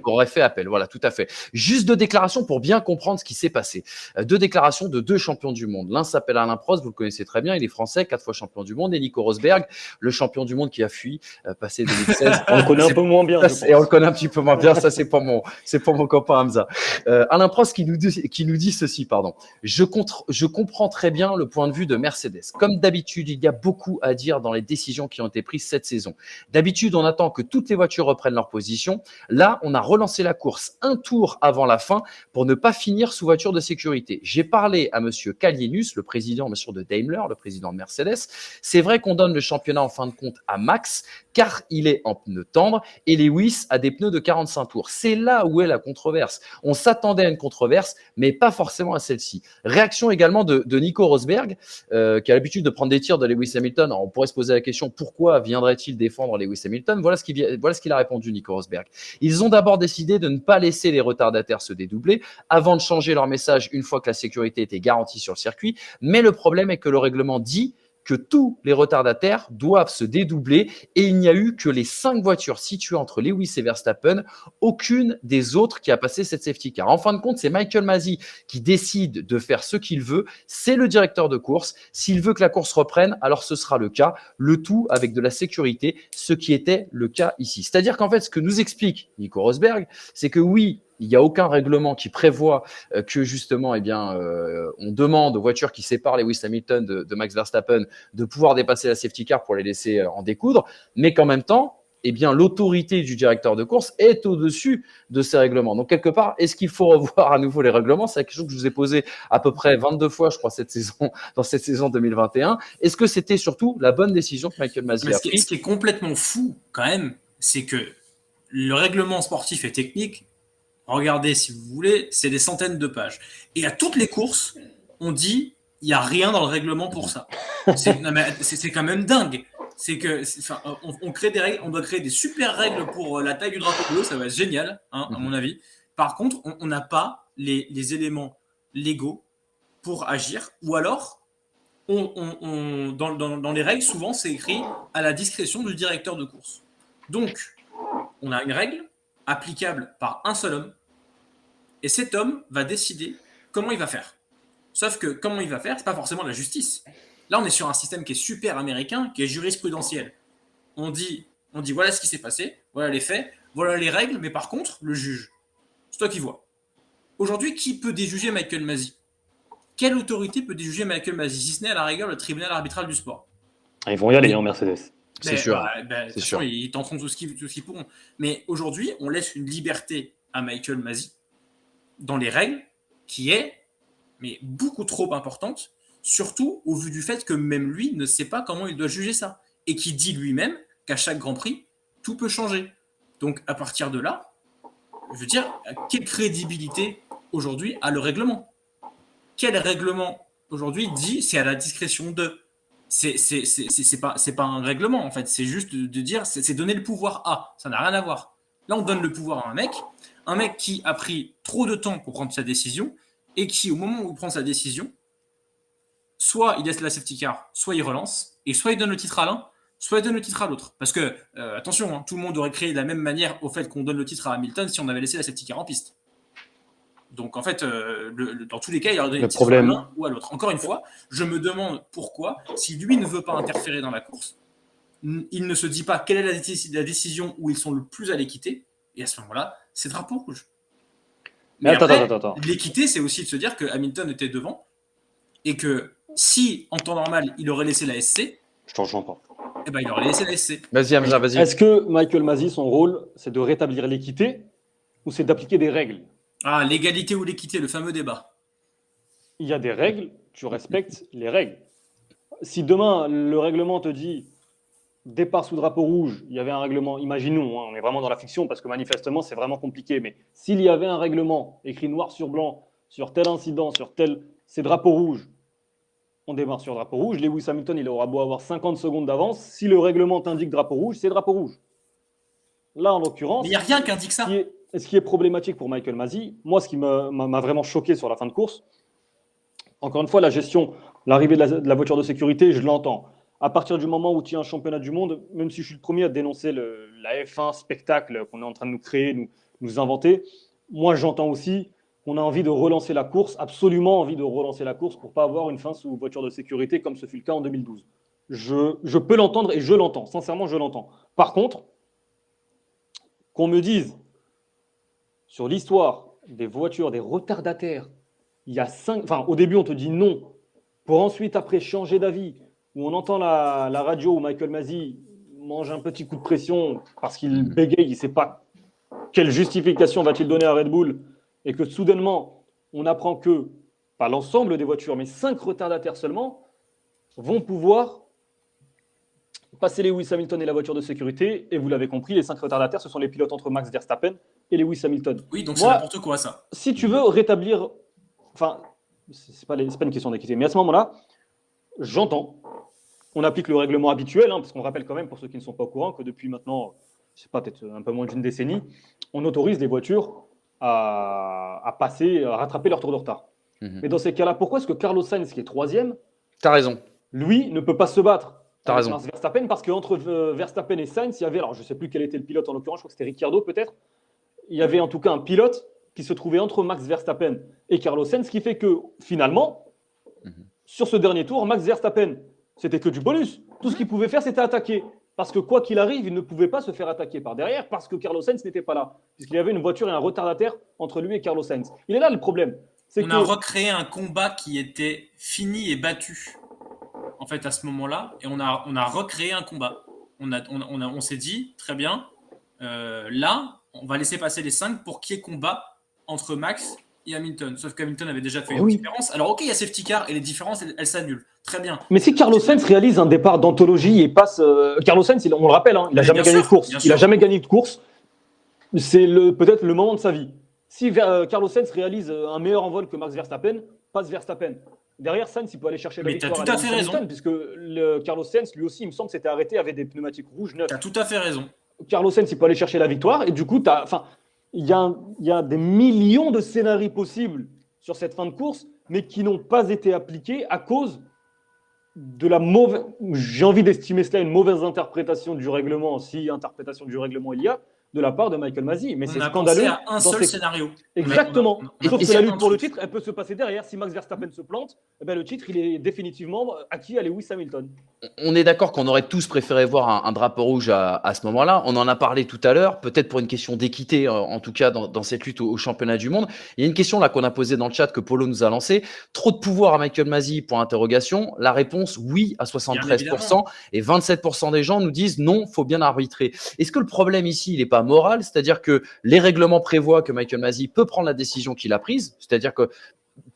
aurait fait appel. Voilà, tout à fait. Juste 2 déclarations pour bien comprendre ce qui s'est passé. 2 déclarations de 2 champions du monde. L'un s'appelle Alain Prost, vous le connaissez très bien, il est français, 4 fois champion du monde, et Nico Rosberg, le champion du monde qui a fui, passé 2016. On le connaît un peu moins bien. Et on le connaît un petit peu moins bien, ça c'est pour mon copain Hamza. Alain Prost qui nous dit ceci, pardon. Je comprends très bien le point de vue de Mercedes. Comme d'habitude, il y a beaucoup à dire dans les décisions qui ont été prises cette saison. D'habitude, on attend que toutes les voitures reprennent leur position. Là, on a relancé la course un tour avant la fin pour ne pas finir sous voiture de sécurité. J'ai parlé à monsieur Kalienius, le président bien sûr de Daimler, le président de Mercedes. C'est vrai qu'on donne le championnat en fin de compte à Max, car il est en pneus tendres et Lewis a des pneus de 45 tours. C'est là où est la controverse. On s'attendait à une controverse, mais pas forcément à celle-ci. Réaction également de Nico Rosberg, qui a l'habitude de prendre des tirs de Lewis Hamilton. Alors, on pourrait se poser la question, pourquoi viendrait-il défendre Lewis Hamilton? Voilà ce qu'il a répondu, Nico Rosberg. Ils ont d'abord décidé de ne pas laisser les retardataires se dédoubler avant de changer leur message une fois que la sécurité était garantie sur le circuit. Mais le problème est que le règlement dit que tous les retardataires doivent se dédoubler et il n'y a eu que les 5 voitures situées entre Lewis et Verstappen, aucune des autres qui a passé cette safety car. En fin de compte, c'est Michael Masi qui décide de faire ce qu'il veut, c'est le directeur de course. S'il veut que la course reprenne, alors ce sera le cas, le tout avec de la sécurité, ce qui était le cas ici. C'est-à-dire qu'en fait, ce que nous explique Nico Rosberg, c'est que oui, il n'y a aucun règlement qui prévoit que justement, on demande aux voitures qui séparent Lewis Hamilton de Max Verstappen de pouvoir dépasser la safety car pour les laisser en découdre, mais qu'en même temps, l'autorité du directeur de course est au-dessus de ces règlements. Donc, quelque part, est-ce qu'il faut revoir à nouveau les règlements? C'est la question que je vous ai posée à peu près 22 fois, je crois, dans cette saison 2021. Est-ce que c'était surtout la bonne décision que Michael Masi a prise? Ce qui est complètement fou, quand même, c'est que le règlement sportif et technique, regardez si vous voulez, c'est des centaines de pages. Et à toutes les courses, on dit il n'y a rien dans le règlement pour ça. C'est quand même dingue. C'est que, on crée des règles, on doit créer des super règles pour la taille du drapeau bleu, ça va être génial, à mon avis. Par contre, on n'a pas les éléments légaux pour agir, ou alors, dans les règles, souvent, c'est écrit à la discrétion du directeur de course. Donc, on a une règle applicable par un seul homme, et cet homme va décider comment il va faire. Sauf que comment il va faire, c'est pas forcément la justice. Là, on est sur un système qui est super américain, qui est jurisprudentiel. On dit voilà ce qui s'est passé, voilà les faits, voilà les règles, mais par contre, le juge, c'est toi qui vois. Aujourd'hui, qui peut déjuger Michael Masi? Quelle autorité peut déjuger Michael Masi, si ce n'est à la rigueur le tribunal arbitral du sport? Ils vont y aller en Mercedes. C'est sûr. C'est sûr. Ils tenteront tout ce qu'ils pourront. Mais aujourd'hui, on laisse une liberté à Michael Masi dans les règles qui est beaucoup trop importante, surtout au vu du fait que même lui ne sait pas comment il doit juger ça. Et qui dit lui-même qu'à chaque Grand Prix, tout peut changer. Donc à partir de là, je veux dire, quelle crédibilité aujourd'hui a le règlement? Quel règlement aujourd'hui dit c'est à la discrétion de? C'est pas un règlement en fait, c'est juste de dire c'est donner le pouvoir à, ça n'a rien à voir. Là on donne le pouvoir à un mec qui a pris trop de temps pour prendre sa décision et qui au moment où il prend sa décision, soit il laisse la safety car, soit il relance, et soit il donne le titre à l'un, soit il donne le titre à l'autre. Parce que, attention, tout le monde aurait créé de la même manière au fait qu'on donne le titre à Hamilton si on avait laissé la safety car en piste. Donc en fait, dans tous les cas, il aurait donné Le le titre à problème- l'un ou à l'autre. Encore une fois, je me demande pourquoi, si lui ne veut pas interférer dans la course, il ne se dit pas quelle est la décision où ils sont le plus à l'équité, et à ce moment-là, c'est drapeau rouge. Mais Attends, après, attends. l'équité, c'est aussi de se dire que Hamilton était devant, et que si, en temps normal, il aurait laissé la SC, Je t'en rejoins pas. eh ben, il aurait laissé la SC. Vas-y, Hamza, vas-y. Est-ce que Michael Masi, son rôle, c'est de rétablir l'équité ou c'est d'appliquer des règles? Ah, l'égalité ou l'équité, le fameux débat. Il y a des règles, tu respectes les règles. Si demain, le règlement te dit départ sous drapeau rouge, il y avait un règlement, imaginons, on est vraiment dans la fiction parce que manifestement, c'est vraiment compliqué, mais s'il y avait un règlement écrit noir sur blanc sur tel incident, sur tel, c'est drapeau rouge, on démarre sur drapeau rouge. Lewis Hamilton, il aura beau avoir 50 secondes d'avance. Si le règlement t'indique drapeau rouge, c'est drapeau rouge. Là, en l'occurrence, Mais il n'y a rien qui indique ça. ce qui est problématique pour Michael Masi, moi, ce qui m'a vraiment choqué sur la fin de course, encore une fois, la gestion, l'arrivée de la voiture de sécurité, je l'entends. À partir du moment où tu as un championnat du monde, même si je suis le premier à dénoncer la F1 spectacle qu'on est en train de nous créer, nous inventer, moi, j'entends aussi qu'on a envie de relancer la course, absolument envie de relancer la course pour ne pas avoir une fin sous voiture de sécurité comme ce fut le cas en 2012. Je peux l'entendre et je l'entends. Sincèrement, je l'entends. Par contre, qu'on me dise sur l'histoire des voitures, des retardataires, il y a 5... Enfin, au début, on te dit non, pour ensuite, après, changer d'avis, où on entend la radio où Michael Masi mange un petit coup de pression parce qu'il bégaye, il ne sait pas quelle justification va-t-il donner à Red Bull, et que soudainement, on apprend que, pas l'ensemble des voitures, mais 5 retardataires seulement, vont pouvoir passer Lewis Hamilton et la voiture de sécurité. Et vous l'avez compris, les 5 retardataires, ce sont les pilotes entre Max Verstappen et Lewis Hamilton. Oui, donc Moi, c'est n'importe quoi, ça. Si tu veux rétablir... Enfin, c'est pas une question d'équité, mais à ce moment-là, j'entends, on applique le règlement habituel, parce qu'on rappelle quand même, pour ceux qui ne sont pas au courant, que depuis maintenant, je sais pas, peut-être un peu moins d'une décennie, on autorise les voitures à passer, à rattraper leur tour de retard. Mais dans ces cas-là, pourquoi est-ce que Carlos Sainz, qui est 3e, T'as raison. lui, ne peut pas se battre T'as avec raison. Max Verstappen? Parce qu'entre Verstappen et Sainz, il y avait, alors je ne sais plus quel était le pilote en l'occurrence, je crois que c'était Ricciardo peut-être, il y avait en tout cas un pilote qui se trouvait entre Max Verstappen et Carlos Sainz, ce qui fait que finalement, sur ce dernier tour, Max Verstappen, c'était que du bonus. Tout ce qu'il pouvait faire, c'était attaquer. Parce que quoi qu'il arrive, il ne pouvait pas se faire attaquer par derrière parce que Carlos Sainz n'était pas là. Puisqu'il y avait une voiture et un retardataire entre lui et Carlos Sainz. Il est là le problème. On a recréé un combat qui était fini et battu, en fait, à ce moment-là. Et on a recréé un combat. On s'est dit, très bien, là, on va laisser passer les 5 pour qu'il y ait combat entre Max et Hamilton. Sauf qu'Hamilton avait déjà fait une différence. Alors, ok, il y a safety car et les différences, elles s'annulent. Très bien. Mais si Carlos Sainz réalise un départ d'anthologie et passe. Carlos Sainz, on le rappelle, il n'a jamais gagné de course. Il n'a jamais gagné de course. C'est peut-être le moment de sa vie. Si Carlos Sainz réalise un meilleur envol que Max Verstappen, passe Verstappen. Derrière, Sainz, il peut aller chercher la victoire. Mais tu as tout à fait raison. Puisque Carlos Sainz, lui aussi, il me semble, s'était arrêté avec des pneumatiques rouges neufs. Tu as tout à fait raison. Carlos Sainz, il peut aller chercher la victoire. Et du coup, il y a des millions de scénarios possibles sur cette fin de course, mais qui n'ont pas été appliqués à cause de la mauvaise. J'ai envie d'estimer cela une mauvaise interprétation du règlement, si interprétation du règlement il y a, de la part de Michael Masi. Mais c'est scandaleux. On a pensé à un seul scénario. Exactement. Sauf que la lutte pour le titre, elle peut se passer derrière. Si Max Verstappen se plante, le titre, il est définitivement acquis à Lewis Hamilton. On est d'accord qu'on aurait tous préféré voir un drapeau rouge à ce moment-là. On en a parlé tout à l'heure, peut-être pour une question d'équité, en tout cas dans cette lutte au championnat du monde. Il y a une question là qu'on a posée dans le chat que Polo nous a lancée. Trop de pouvoir à Michael Masi, pour interrogation. La réponse, oui, à 73%. Et 27% des gens nous disent non, faut bien arbitrer. Est-ce que le problème ici, il n'est pas moral? C'est-à-dire que les règlements prévoient que Michael Masi peut prendre la décision qu'il a prise. C'est-à-dire que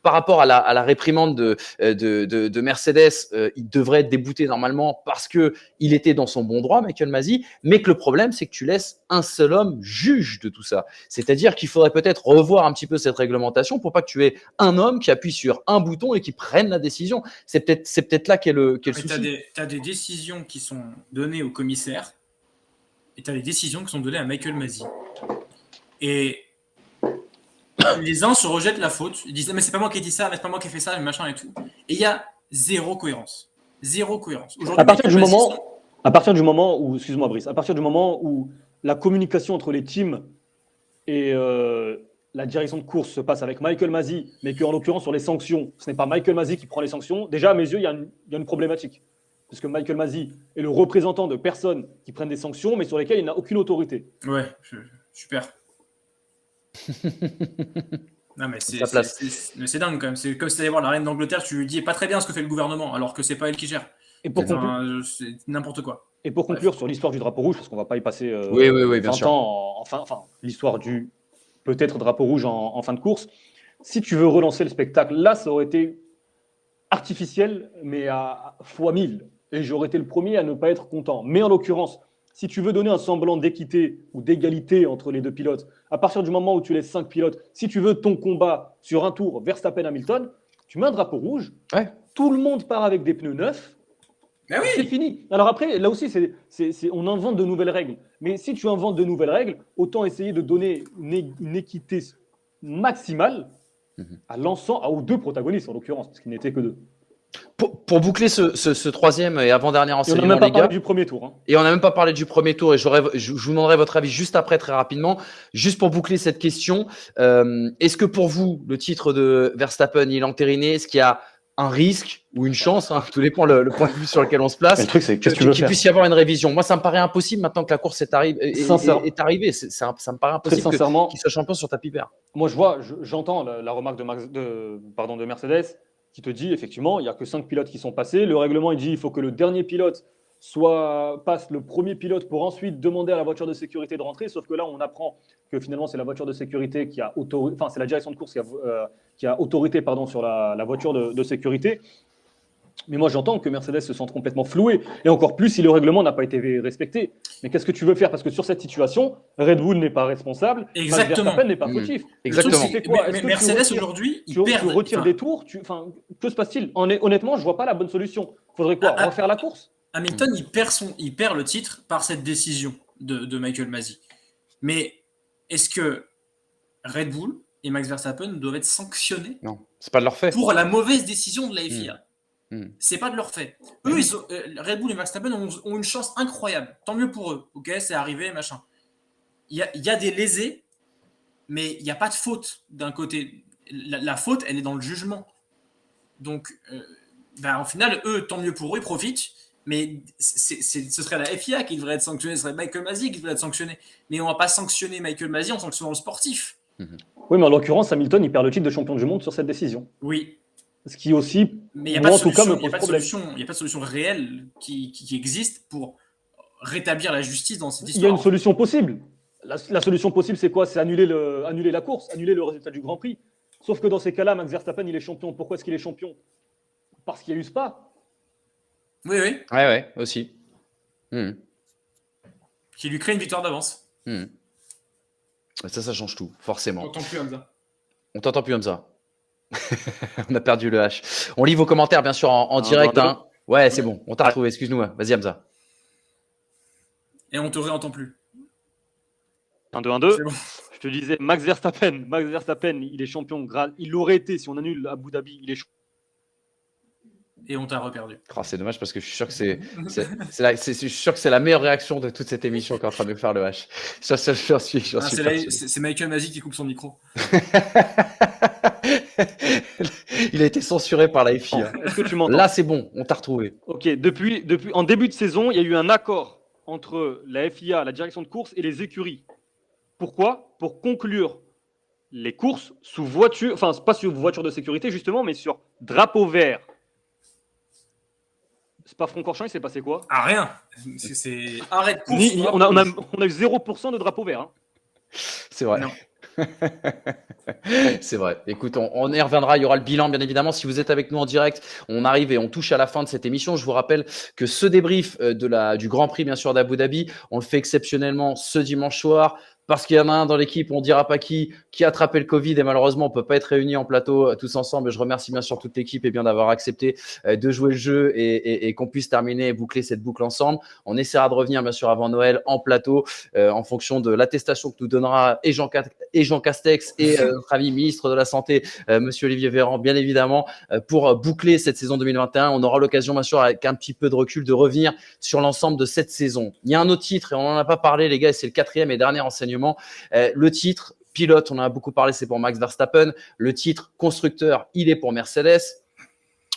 par rapport à la réprimande de Mercedes, il devrait être débouté normalement parce qu'il était dans son bon droit, Michael Masi, mais que le problème, c'est que tu laisses un seul homme juge de tout ça. C'est-à-dire qu'il faudrait peut-être revoir un petit peu cette réglementation pour pas que tu aies un homme qui appuie sur un bouton et qui prenne la décision. C'est peut-être là qu'est le souci. Tu as des décisions qui sont données au commissaire et tu as des décisions qui sont données à Michael Masi. Et les uns se rejettent la faute, ils disent mais c'est pas moi qui ai dit ça, mais c'est pas moi qui ai fait ça, machin et tout. Et il y a zéro cohérence. Zéro cohérence. À partir du moment où, excuse-moi Brice, à partir du moment où la communication entre les teams et la direction de course se passe avec Michael Masi, mais qu'en l'occurrence, sur les sanctions, ce n'est pas Michael Masi qui prend les sanctions, déjà, à mes yeux, il y a une problématique. Parce que Michael Masi est le représentant de personnes qui prennent des sanctions, mais sur lesquelles il n'a aucune autorité. Ouais, super. Non, mais c'est dingue quand même. C'est comme si tu allais voir la reine d'Angleterre, tu lui dis pas très bien ce que fait le gouvernement, alors que c'est pas elle qui gère. Et pour conclure, c'est n'importe quoi. Et pour conclure sur l'histoire du drapeau rouge, parce qu'on ne va pas y passer Oui, bien 20 sûr. ans, enfin, l'histoire du peut-être drapeau rouge en fin de course, si tu veux relancer le spectacle, là, ça aurait été artificiel, mais à fois 1000. Et j'aurais été le premier à ne pas être content. Mais en l'occurrence, si tu veux donner un semblant d'équité ou d'égalité entre les deux pilotes, à partir du moment où tu laisses 5 pilotes, si tu veux ton combat sur un tour Verstappen-Hamilton, tu mets un drapeau rouge, tout le monde part avec des pneus neufs, Ah oui. c'est fini. Alors après, là aussi, on invente de nouvelles règles. Mais si tu inventes de nouvelles règles, autant essayer de donner une équité maximale aux deux protagonistes, en l'occurrence, parce qu'il n'était que deux. Pour boucler ce troisième et avant-dernier enseignement, on n'a même pas les gars, parlé du premier tour. Hein. Et on n'a même pas parlé du premier tour, et je vous demanderai votre avis juste après, très rapidement. Juste pour boucler cette question, est-ce que pour vous, le titre de Verstappen, il est entériné? Est-ce qu'il y a un risque ou une chance, tout dépend le point de vue sur lequel on se place, le truc, c'est qu'il puisse y avoir une révision? Moi, ça me paraît impossible maintenant que la course est arrivée. Ça me paraît impossible qu'il soit champion sur tapis vert. Moi, j'entends la remarque de Mercedes qui te dit effectivement, il n'y a que 5 pilotes qui sont passés. Le règlement, il dit il faut que le dernier pilote passe le premier pilote pour ensuite demander à la voiture de sécurité de rentrer. Sauf que là, on apprend que finalement, c'est la voiture de sécurité qui a c'est la direction de course qui a autorité sur la voiture de sécurité. Mais moi, j'entends que Mercedes se sent complètement floué. Et encore plus si le règlement n'a pas été respecté. Mais qu'est-ce que tu veux faire? Parce que sur cette situation, Red Bull n'est pas responsable. Exactement. Verstappen n'est pas fautif. Exactement. Mais Mercedes, aujourd'hui, tu retires des tours. Que se passe-t-il? Honnêtement, je ne vois pas la bonne solution. Il faudrait quoi? Refaire la course? Hamilton, il perd le titre par cette décision de Michael Masi. Mais est-ce que Red Bull et Max Verstappen doivent être sanctionnés? Non, c'est pas de leur fait. Pour la mauvaise décision de la FIA. C'est pas de leur fait. Eux, Red Bull et Verstappen ont une chance incroyable. Tant mieux pour eux. Ok, c'est arrivé, machin. Il y a des lésés, mais il n'y a pas de faute d'un côté. La faute, elle est dans le jugement. Donc, au final, eux, tant mieux pour eux, ils profitent. Mais ce serait la FIA qui devrait être sanctionnée, ce serait Michael Masi qui devrait être sanctionné. Mais on ne va pas sanctionner Michael Masi en sanctionnant le sportif. Oui, mais en l'occurrence, Hamilton, il perd le titre de champion du monde sur cette décision. Oui. Ce qui aussi, mais il n'y a pas de solution réelle qui existe pour rétablir la justice dans cette histoire. Il y a une solution possible. La solution possible, c'est quoi? C'est annuler la course, annuler le résultat du Grand Prix. Sauf que dans ces cas-là, Max Verstappen, il est champion. Pourquoi est-ce qu'il est champion? Parce qu'il y a eu Spa. Oui. Ouais, aussi. Qui lui crée une victoire d'avance. Ça change tout, forcément. On t'entend plus, Hamza. On a perdu le H. On lit vos commentaires, bien sûr, en direct. Ouais, c'est bon. On t'a retrouvé. Excuse-nous. Vas-y, Hamza. Et on te réentend plus. 1, 2, 1, 2. Bon. Je te disais, Max Verstappen, il est champion. Il l'aurait été si on annule Abu Dhabi. Il est champion. Et on t'a reperdu. C'est dommage parce que je suis sûr que c'est la meilleure réaction de toute cette émission qui est en train de faire le H. J'en suis c'est Michael Masi qui coupe son micro. Il a été censuré par la FIA. Est-ce que tu m'entends? Là, c'est bon, on t'a retrouvé. Ok, depuis, en début de saison, il y a eu un accord entre la FIA, la direction de course et les écuries. Pourquoi? Pour conclure les courses sous voiture, enfin pas sur voiture de sécurité justement, mais sur drapeau vert. Spa-Francorchamps, il s'est passé quoi? Rien. C'est arrêt de course. On a eu 0% de drapeau vert. Hein. C'est vrai. Non. C'est vrai. Écoute, on y reviendra. Il y aura le bilan, bien évidemment. Si vous êtes avec nous en direct, on arrive et on touche à la fin de cette émission. Je vous rappelle que ce débrief du Grand Prix, bien sûr, d'Abu Dhabi, on le fait exceptionnellement ce dimanche soir. Parce qu'il y en a un dans l'équipe, on ne dira pas qui a attrapé le Covid et malheureusement, on ne peut pas être réunis en plateau tous ensemble. Je remercie bien sûr toute l'équipe et bien d'avoir accepté de jouer le jeu et qu'on puisse terminer et boucler cette boucle ensemble. On essaiera de revenir bien sûr avant Noël en plateau en fonction de l'attestation que nous donnera et Jean Castex et notre ami ministre de la Santé, Monsieur Olivier Véran, bien évidemment, pour boucler cette saison 2021. On aura l'occasion bien sûr avec un petit peu de recul de revenir sur l'ensemble de cette saison. Il y a un autre titre et on n'en a pas parlé les gars, et c'est le 4e et dernier enseignement. Le titre, pilote, on en a beaucoup parlé, c'est pour Max Verstappen. Le titre constructeur, il est pour Mercedes.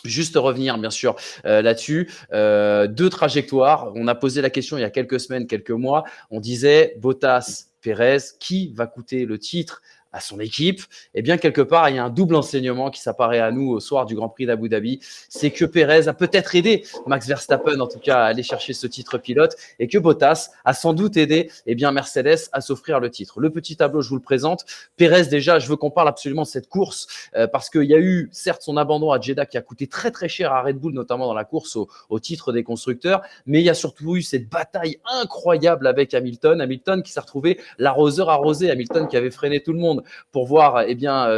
Juste revenir, bien sûr, là-dessus. Deux trajectoires. On a posé la question il y a quelques semaines, quelques mois. On disait Bottas, Pérez, qui va coûter le titre à son équipe? Eh bien, quelque part, il y a un double enseignement qui s'apparaît à nous au soir du Grand Prix d'Abu Dhabi. C'est que Pérez a peut-être aidé Max Verstappen, en tout cas, à aller chercher ce titre pilote, et que Bottas a sans doute aidé, eh bien, Mercedes à s'offrir le titre. Le petit tableau, je vous le présente. Pérez, déjà, je veux qu'on parle absolument de cette course, parce qu'il y a eu, certes, son abandon à Jeddah qui a coûté très, très cher à Red Bull, notamment dans la course au titre des constructeurs, mais il y a surtout eu cette bataille incroyable avec Hamilton. Hamilton qui s'est retrouvé l'arroseur arrosé. Hamilton qui avait freiné tout le monde pour voir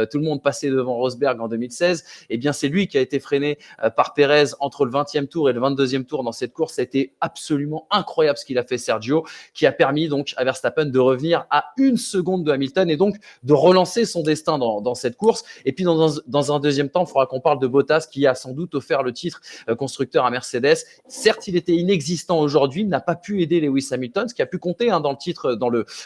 tout le monde passer devant Rosberg en 2016. Eh bien, c'est lui qui a été freiné par Pérez entre le 20e tour et le 22e tour dans cette course. Ça a été absolument incroyable ce qu'il a fait Sergio, qui a permis donc à Verstappen de revenir à 1 seconde de Hamilton et donc de relancer son destin dans cette course. Et puis, dans un deuxième temps, il faudra qu'on parle de Bottas qui a sans doute offert le titre constructeur à Mercedes. Certes, il était inexistant aujourd'hui, il n'a pas pu aider Lewis Hamilton, ce qui a pu compter dans le titre,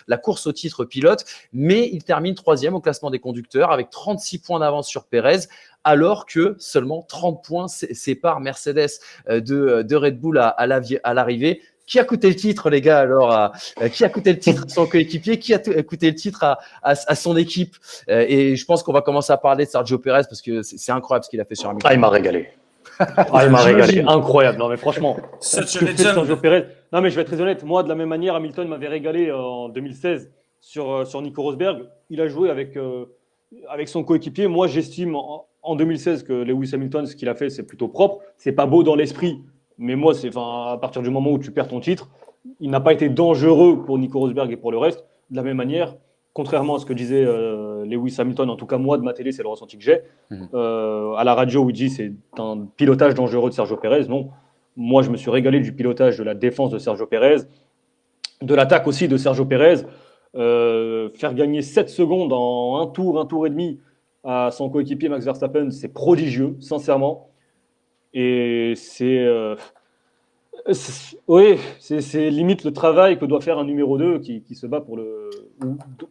la course au titre pilote, mais il termine 3e au classement des conducteurs avec 36 points d'avance sur Pérez, alors que seulement 30 points séparent Mercedes de Red Bull à l'arrivée. Qui a coûté le titre, les gars, alors qui a coûté le titre à son coéquipier? Qui a coûté le titre à son équipe? Et je pense qu'on va commencer à parler de Sergio Pérez parce que c'est incroyable ce qu'il a fait sur Hamilton. Ah, il m'a régalé. Il m'a régalé. Incroyable. Non, mais franchement, Sergio Pérez. Non, mais je vais être très honnête. Moi, de la même manière, Hamilton m'avait régalé en 2016 sur Nico Rosberg. Il a joué avec son coéquipier. Moi, j'estime en 2016 que Lewis Hamilton, ce qu'il a fait, c'est plutôt propre. C'est pas beau dans l'esprit. Mais moi, à partir du moment où tu perds ton titre, il n'a pas été dangereux pour Nico Rosberg et pour le reste. De la même manière, contrairement à ce que disait Lewis Hamilton, en tout cas moi de ma télé, c'est le ressenti que j'ai. À la radio, où il dit c'est un pilotage dangereux de Sergio Pérez. Non, moi je me suis régalé du pilotage de la défense de Sergio Pérez, de l'attaque aussi de Sergio Pérez. Faire gagner 7 secondes en un tour et demi à son coéquipier Max Verstappen, c'est prodigieux, sincèrement. Et oui, c'est limite le travail que doit faire un numéro 2 qui se bat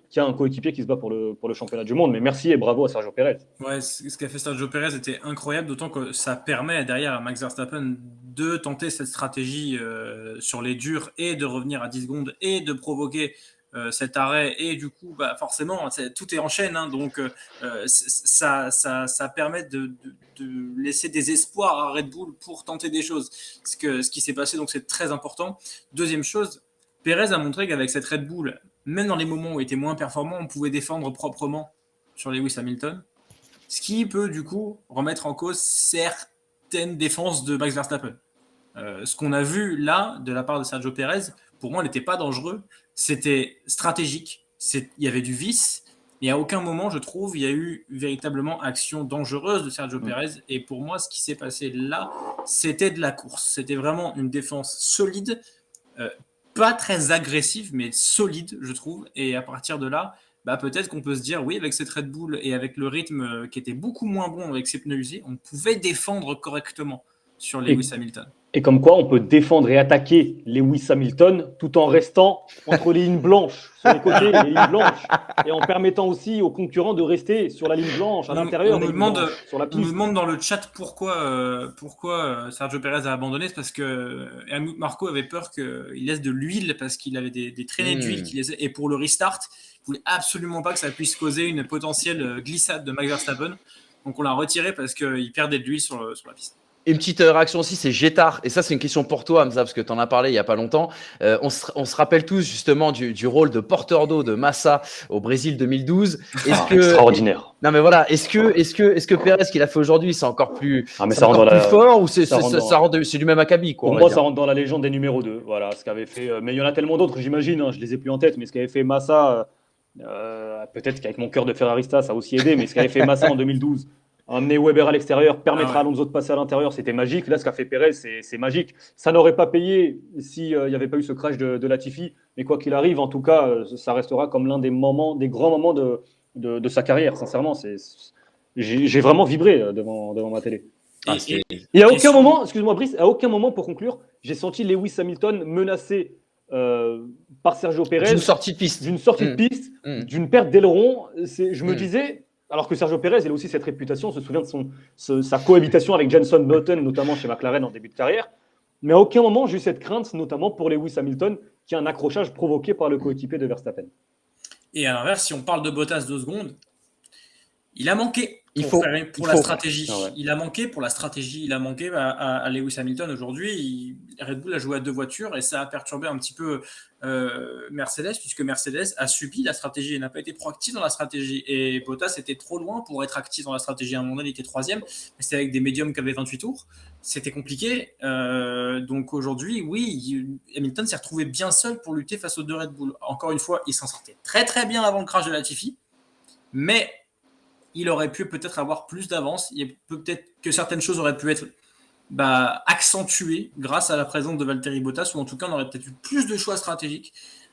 qui a un coéquipier qui se bat pour le championnat du monde. Mais merci et bravo à Sergio Pérez. Ouais, ce qu'a fait Sergio Pérez était incroyable, d'autant que ça permet derrière à Max Verstappen de tenter cette stratégie sur les durs et de revenir à 10 secondes et de provoquer cet arrêt. Et du coup, forcément, tout est en chaîne. Hein, donc, ça permet de laisser des espoirs à Red Bull pour tenter des choses. Ce qui s'est passé, donc c'est très important. Deuxième chose, Pérez a montré qu'avec cette Red Bull, même dans les moments où il était moins performant, on pouvait défendre proprement sur Lewis Hamilton. Ce qui peut, du coup, remettre en cause certaines défenses de Max Verstappen. Ce qu'on a vu là, de la part de Sergio Pérez, pour moi, n'était pas dangereux. C'était stratégique. Il y avait du vice. Et à aucun moment, je trouve, il y a eu véritablement action dangereuse de Sergio Pérez. Et pour moi, ce qui s'est passé là, c'était de la course. C'était vraiment une défense solide, pas très agressive, mais solide, je trouve. Et à partir de là, peut-être qu'on peut se dire, oui, avec cette Red Bull et avec le rythme qui était beaucoup moins bon avec ses pneus usés, on pouvait défendre correctement sur Lewis Hamilton. Et comme quoi, on peut défendre et attaquer Lewis Hamilton tout en restant entre les lignes blanches, sur les côtés, les lignes blanches, et en permettant aussi aux concurrents de rester sur la ligne blanche, à l'intérieur, sur la piste. On nous demande dans le chat pourquoi Sergio Pérez a abandonné. C'est parce que Helmut Marko avait peur qu'il laisse de l'huile, parce qu'il avait des traînées d'huile qu'il laissait. Et pour le restart, il ne voulait absolument pas que ça puisse causer une potentielle glissade de Max Verstappen. Donc on l'a retiré parce qu'il perdait de l'huile sur la piste. Une petite réaction aussi, c'est Gétard. Et ça, c'est une question pour toi, Hamza, parce que tu en as parlé il n'y a pas longtemps. On se rappelle tous justement du rôle de porteur d'eau de Massa au Brésil 2012. Extraordinaire. Non, mais voilà. Est-ce que Pérez, ce qu'il a fait aujourd'hui, c'est encore plus, plus fort, ou c'est du même acabit, quoi? Pour moi, ça rentre dans la légende des numéros 2. Voilà, ce qu'avait fait. Mais il y en a tellement d'autres, j'imagine. Hein, je les ai plus en tête, mais ce qu'avait fait Massa, peut-être qu'avec mon cœur de Ferrarista, ça a aussi aidé. Mais ce qu'avait fait Massa en 2012. Emmener Weber à l'extérieur, permettre à Alonso de passer à l'intérieur, c'était magique. Là, ce qu'a fait Pérez, c'est magique. Ça n'aurait pas payé s'il n'y avait pas eu ce crash de Latifi. Mais quoi qu'il arrive, en tout cas, ça restera comme l'un des grands moments de sa carrière. Sincèrement, j'ai vraiment vibré devant ma télé. Et à aucun moment, excuse-moi Brice, à aucun moment, pour conclure, j'ai senti Lewis Hamilton menacer par Sergio Pérez. D'une sortie de piste. D'une sortie de piste, d'une perte d'aileron. Je me disais, alors que Sergio Pérez, il a aussi cette réputation, on se souvient de sa cohabitation avec Jenson Button, notamment chez McLaren en début de carrière. Mais à aucun moment, j'ai eu cette crainte, notamment pour Lewis Hamilton, qui a un accrochage provoqué par le coéquipier de Verstappen. Et à l'inverse, si on parle de Bottas 2 secondes, il a manqué pour la stratégie. Ah ouais. Il a manqué pour la stratégie. Il a manqué à Lewis Hamilton aujourd'hui. Red Bull a joué à 2 voitures et ça a perturbé un petit peu Mercedes, puisque Mercedes a subi la stratégie et n'a pas été proactif dans la stratégie. Et Bottas était trop loin pour être actif dans la stratégie. À un moment donné, il était 3e, mais c'était avec des médiums qui avaient 28 tours. C'était compliqué. Donc aujourd'hui, oui, Hamilton s'est retrouvé bien seul pour lutter face aux 2 Red Bull. Encore une fois, il s'en sortait très très bien avant le crash de Latifi, mais il aurait pu peut-être avoir plus d'avance. Peut-être que certaines choses auraient pu être accentuées grâce à la présence de Valtteri Bottas, ou en tout cas, on aurait peut-être eu plus de choix stratégiques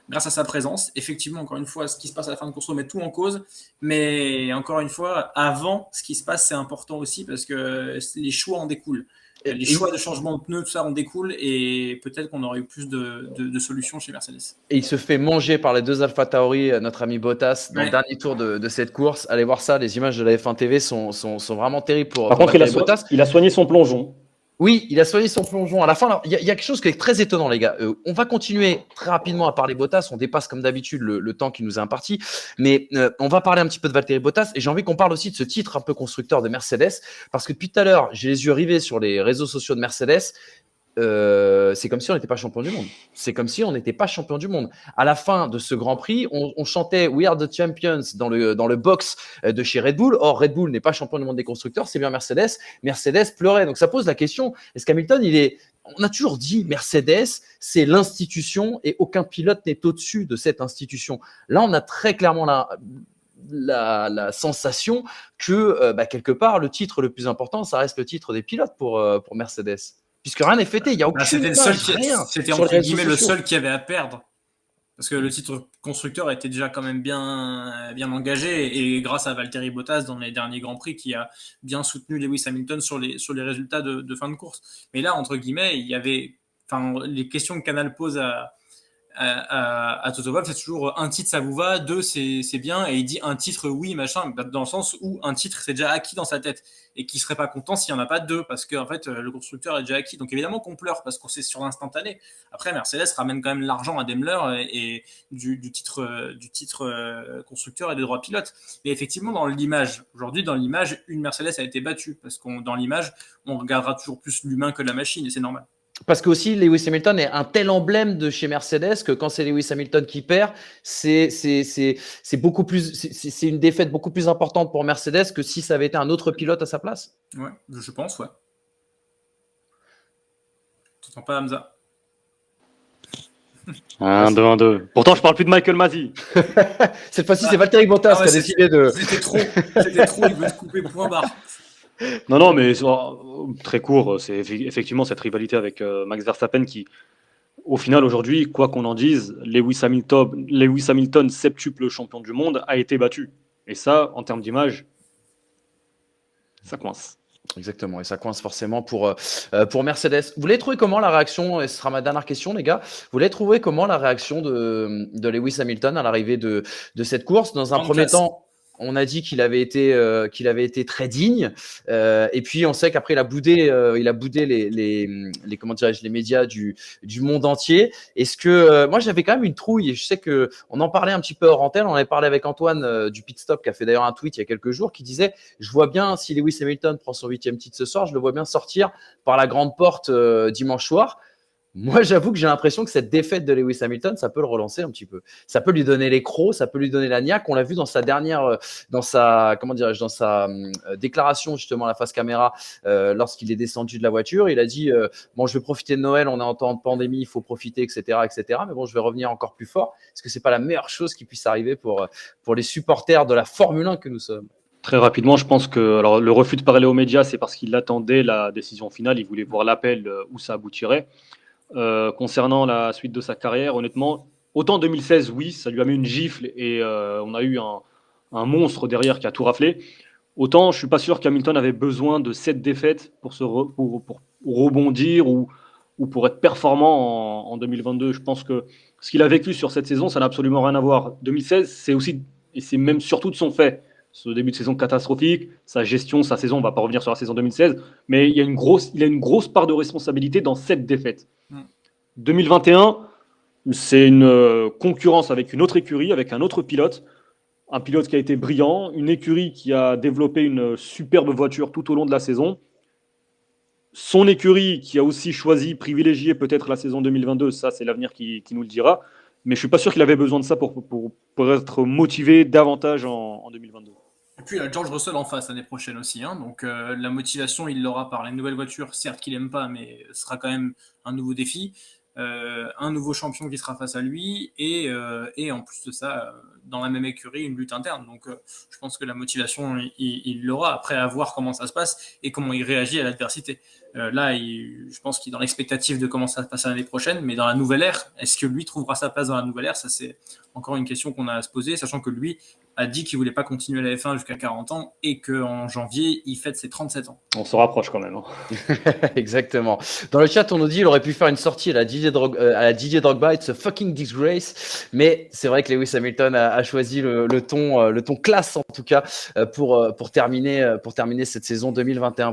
grâce à sa présence. Effectivement, encore une fois, ce qui se passe à la fin de course remet tout en cause. Mais encore une fois, avant, ce qui se passe, c'est important aussi parce que les choix en découlent. Les choix de changement de pneus, tout ça en découle et peut-être qu'on aurait eu plus de solutions chez Mercedes. Et il se fait manger par les 2 AlphaTauri, notre ami Bottas, dans le dernier tour de cette course. Allez voir ça, les images de la F1 TV sont vraiment terribles pour Bottas. Il a soigné son plongeon. Oui, il a soigné son plongeon. À la fin, il y a quelque chose qui est très étonnant, les gars. On va continuer très rapidement à parler Bottas. On dépasse comme d'habitude le temps qui nous est imparti. Mais on va parler un petit peu de Valtteri Bottas. Et j'ai envie qu'on parle aussi de ce titre un peu constructeur de Mercedes. Parce que depuis tout à l'heure, j'ai les yeux rivés sur les réseaux sociaux de Mercedes. C'est comme si on n'était pas champion du monde. C'est comme si on n'était pas champion du monde. À la fin de ce Grand Prix, on chantait We are the champions dans le box de chez Red Bull. Or, Red Bull n'est pas champion du monde des constructeurs, c'est bien Mercedes. Mercedes pleurait. Donc, ça pose la question, est-ce qu'Hamilton, on a toujours dit Mercedes, c'est l'institution et aucun pilote n'est au-dessus de cette institution. Là, on a très clairement la sensation que, quelque part, le titre le plus important, ça reste le titre des pilotes pour Mercedes. Puisque rien n'est fêté, il n'y a aucune C'était entre guillemets le seul qui avait à perdre. Parce que le titre constructeur était déjà quand même bien engagé et grâce à Valtteri Bottas dans les derniers Grands Prix qui a bien soutenu Lewis Hamilton sur les résultats de fin de course. Mais là, entre guillemets, il y avait les questions que Canal pose à Toto Wolff, c'est toujours un titre ça vous va, 2 c'est bien, et il dit un titre oui machin, dans le sens où un titre c'est déjà acquis dans sa tête et qu'il serait pas content s'il y en a pas 2 parce que en fait le constructeur est déjà acquis. Donc évidemment qu'on pleure parce qu'on c'est sur l'instantané. Après Mercedes ramène quand même l'argent à Daimler et du titre constructeur et des droits pilotes. Mais effectivement aujourd'hui dans l'image une Mercedes a été battue parce qu'on dans l'image on regardera toujours plus l'humain que la machine et c'est normal. Parce que aussi Lewis Hamilton est un tel emblème de chez Mercedes que quand c'est Lewis Hamilton qui perd, c'est beaucoup plus, c'est une défaite beaucoup plus importante pour Mercedes que si ça avait été un autre pilote à sa place. Ouais, je pense, ouais. T'entends pas, Hamza? 1-2-1-2. Pourtant, je parle plus de Michael Masi. Cette fois-ci, c'est Valtteri Bottas qui a décidé de. C'était trop, il veut te couper point barre. Non, mais très court, c'est effectivement cette rivalité avec Max Verstappen qui, au final, aujourd'hui, quoi qu'on en dise, Lewis Hamilton, septuple champion du monde, a été battu. Et ça, en termes d'image, ça coince. Exactement, et ça coince forcément pour Mercedes. Vous l'avez trouvé comment la réaction, et ce sera ma dernière question les gars, vous l'avez trouvé comment la réaction de Lewis Hamilton à l'arrivée de cette course? Dans un premier temps, on a dit qu'il avait été très digne, et puis on sait qu'après il a boudé les comment dirais-je, les médias du monde entier. Est-ce que moi j'avais quand même une trouille, et je sais que on en parlait un petit peu hors antenne, on avait parlé avec Antoine du Pit Stop qui a fait d'ailleurs un tweet il y a quelques jours qui disait je vois bien si Lewis Hamilton prend son 8e titre ce soir, je le vois bien sortir par la grande porte dimanche soir. Moi, j'avoue que j'ai l'impression que cette défaite de Lewis Hamilton, ça peut le relancer un petit peu. Ça peut lui donner les crocs, ça peut lui donner la niaque. On l'a vu dans sa dernière, dans sa déclaration justement à la face caméra, lorsqu'il est descendu de la voiture. Il a dit bon, je vais profiter de Noël, on est en temps de pandémie, il faut profiter, etc., etc. Mais bon, je vais revenir encore plus fort. Est-ce que c'est pas la meilleure chose qui puisse arriver pour les supporters de la Formule 1 que nous sommes? Très rapidement, je pense que le refus de parler aux médias, c'est parce qu'il attendait la décision finale. Il voulait voir l'appel où ça aboutirait. Concernant la suite de sa carrière, honnêtement, autant 2016, oui, ça lui a mis une gifle et on a eu un monstre derrière qui a tout raflé. Autant, je suis pas sûr qu'Hamilton avait besoin de cette défaite pour rebondir ou ou pour être performant en 2022. Je pense que ce qu'il a vécu sur cette saison, ça n'a absolument rien à voir. 2016, c'est aussi, et c'est même surtout de son fait, ce début de saison catastrophique, sa gestion, sa saison, on ne va pas revenir sur la saison 2016, mais il a une grosse part de responsabilité dans cette défaite. 2021, c'est une concurrence avec une autre écurie, avec un autre pilote, un pilote qui a été brillant, une écurie qui a développé une superbe voiture tout au long de la saison. Son écurie qui a aussi choisi, privilégié peut-être la saison 2022, ça c'est l'avenir qui nous le dira, mais je ne suis pas sûr qu'il avait besoin de ça pour être motivé davantage en 2022. Et puis il a George Russell en face l'année prochaine aussi, hein, donc la motivation il l'aura par les nouvelles voitures, certes qu'il n'aime pas, mais ce sera quand même un nouveau défi. Un nouveau champion qui sera face à lui et en plus de ça dans la même écurie une lutte interne, donc je pense que la motivation il l'aura, après à voir comment ça se passe et comment il réagit à l'adversité. Là je pense qu'il est dans l'expectative de comment ça se passe l'année prochaine, mais dans la nouvelle ère, est-ce que lui trouvera sa place dans la nouvelle ère? Ça c'est encore une question qu'on a à se poser, sachant que lui a dit qu'il voulait pas continuer la F1 jusqu'à 40 ans et qu'en janvier il fête ses 37 ans. On se rapproche quand même, hein. Exactement. Dans le chat, on nous dit qu'il aurait pu faire une sortie à la Didier Drogba, it's a fucking disgrace. Mais c'est vrai que Lewis Hamilton a choisi le ton classe en tout cas pour terminer cette saison 2021.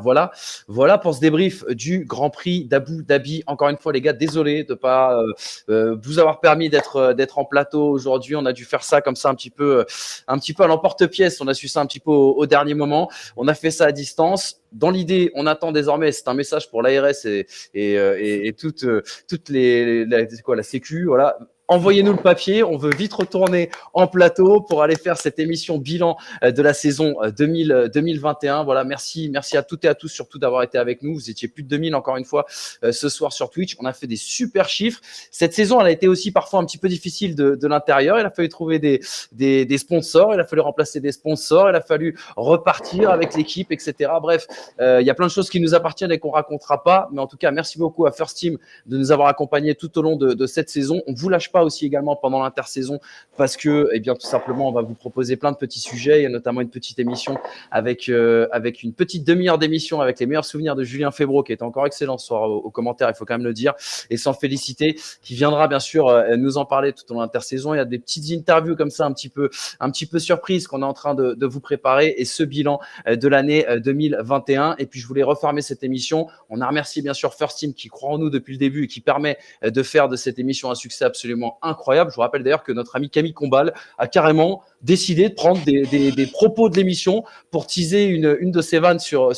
Voilà pour ce débrief du Grand Prix d'Abu Dhabi. Encore une fois, les gars, désolé de pas vous avoir permis d'être en plateau aujourd'hui. On a dû faire ça comme ça un petit peu à l'emporte-pièce. On a su ça un petit peu au dernier moment. On a fait ça à distance. Dans l'idée, on attend désormais, c'est un message pour l'ARS et toutes la Sécu, voilà. Envoyez-nous le papier, on veut vite retourner en plateau pour aller faire cette émission bilan de la saison 2021. Voilà, merci à toutes et à tous surtout d'avoir été avec nous. Vous étiez plus de 2000 encore une fois ce soir sur Twitch. On a fait des super chiffres. Cette saison, elle a été aussi parfois un petit peu difficile de l'intérieur. Il a fallu trouver des sponsors, il a fallu remplacer des sponsors, il a fallu repartir avec l'équipe, etc. Bref, il y a plein de choses qui nous appartiennent et qu'on racontera pas. Mais en tout cas, merci beaucoup à First Team de nous avoir accompagnés tout au long de cette saison. On vous lâche pas aussi également pendant l'intersaison parce que, eh bien, tout simplement, on va vous proposer plein de petits sujets. Il y a notamment une petite émission avec une petite demi-heure d'émission avec les meilleurs souvenirs de Julien Febvre qui était encore excellent ce soir aux commentaires, il faut quand même le dire, et sans féliciter, qui viendra bien sûr nous en parler tout au long de l'intersaison. Il y a des petites interviews comme ça un petit peu surprises qu'on est en train de vous préparer et ce bilan de l'année 2021. Et puis je voulais refermer cette émission. On a remercié bien sûr First Team qui croit en nous depuis le début et qui permet de faire de cette émission un succès absolument incroyable. Je vous rappelle d'ailleurs que notre ami Camille Combal a carrément décidé de prendre des propos de l'émission pour teaser une de ses vannes sur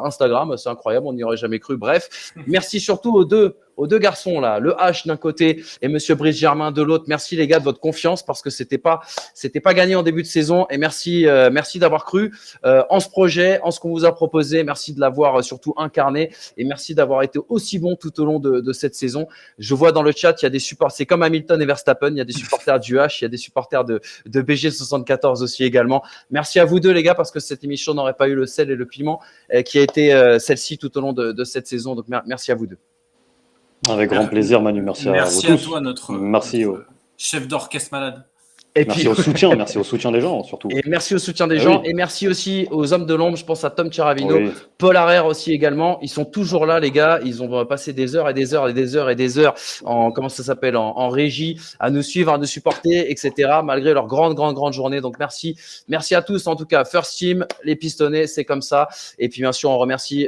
Instagram. C'est incroyable, on n'y aurait jamais cru. Bref, merci surtout aux deux garçons là, le H d'un côté et Monsieur Brice Germain de l'autre. Merci les gars de votre confiance parce que c'était pas gagné en début de saison et merci d'avoir cru en ce projet, en ce qu'on vous a proposé. Merci de l'avoir surtout incarné et merci d'avoir été aussi bon tout au long de cette saison. Je vois dans le chat, il y a des supporters, c'est comme Hamilton et Verstappen, il y a des supporters du H, il y a des supporters de BG74 aussi également. Merci à vous deux les gars parce que cette émission n'aurait pas eu le sel et le piment qui a été celle-ci tout au long de cette saison. Donc merci à vous deux. Avec grand plaisir, Manu. Merci à vous tous. Merci à toi, notre chef d'orchestre malade. Et merci puis, merci au soutien des gens surtout. Et merci au soutien des gens. Et merci aussi aux hommes de l'ombre. Je pense à Tom Ciaravino, Paul Harrer aussi également. Ils sont toujours là, les gars. Ils ont passé des heures et des heures et des heures et des heures en régie, à nous suivre, à nous supporter, etc. Malgré leur grande journée. Donc merci à tous. En tout cas, First Team, les pistonnés, c'est comme ça. Et puis bien sûr, on remercie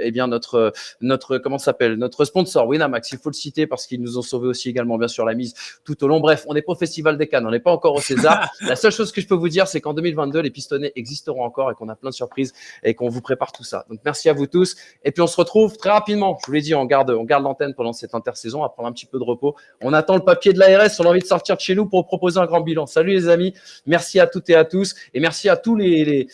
notre sponsor Winamax. Il faut le citer parce qu'ils nous ont sauvé aussi également bien sûr la mise tout au long. Bref, on n'est pas au Festival des Cannes, on n'est pas encore au César. La seule chose que je peux vous dire, c'est qu'en 2022, les pistonnés existeront encore et qu'on a plein de surprises et qu'on vous prépare tout ça. Donc, merci à vous tous. Et puis, on se retrouve très rapidement. Je vous l'ai dit, on garde l'antenne pendant cette intersaison, on va prendre un petit peu de repos. On attend le papier de l'ARS. On a envie de sortir de chez nous pour proposer un grand bilan. Salut les amis. Merci à toutes et à tous. Et merci à tous les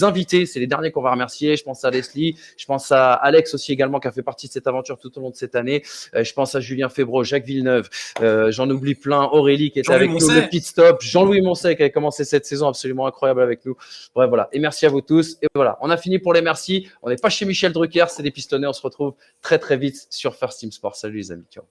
invités. C'est les derniers qu'on va remercier. Je pense à Leslie. Je pense à Alex aussi également qui a fait partie de cette aventure tout au long de cette année. Je pense à Julien Febvre, Jacques Villeneuve. J'en oublie plein. Aurélie qui était avec nous. Le pit stop. Jean-Louis Moncey qui a commencé cette saison absolument incroyable avec nous. Bref, voilà. Et merci à vous tous. Et voilà, on a fini pour les merci. On n'est pas chez Michel Drucker, c'est des pistonnés. On se retrouve très vite sur First Team Sport. Salut les amis. Ciao.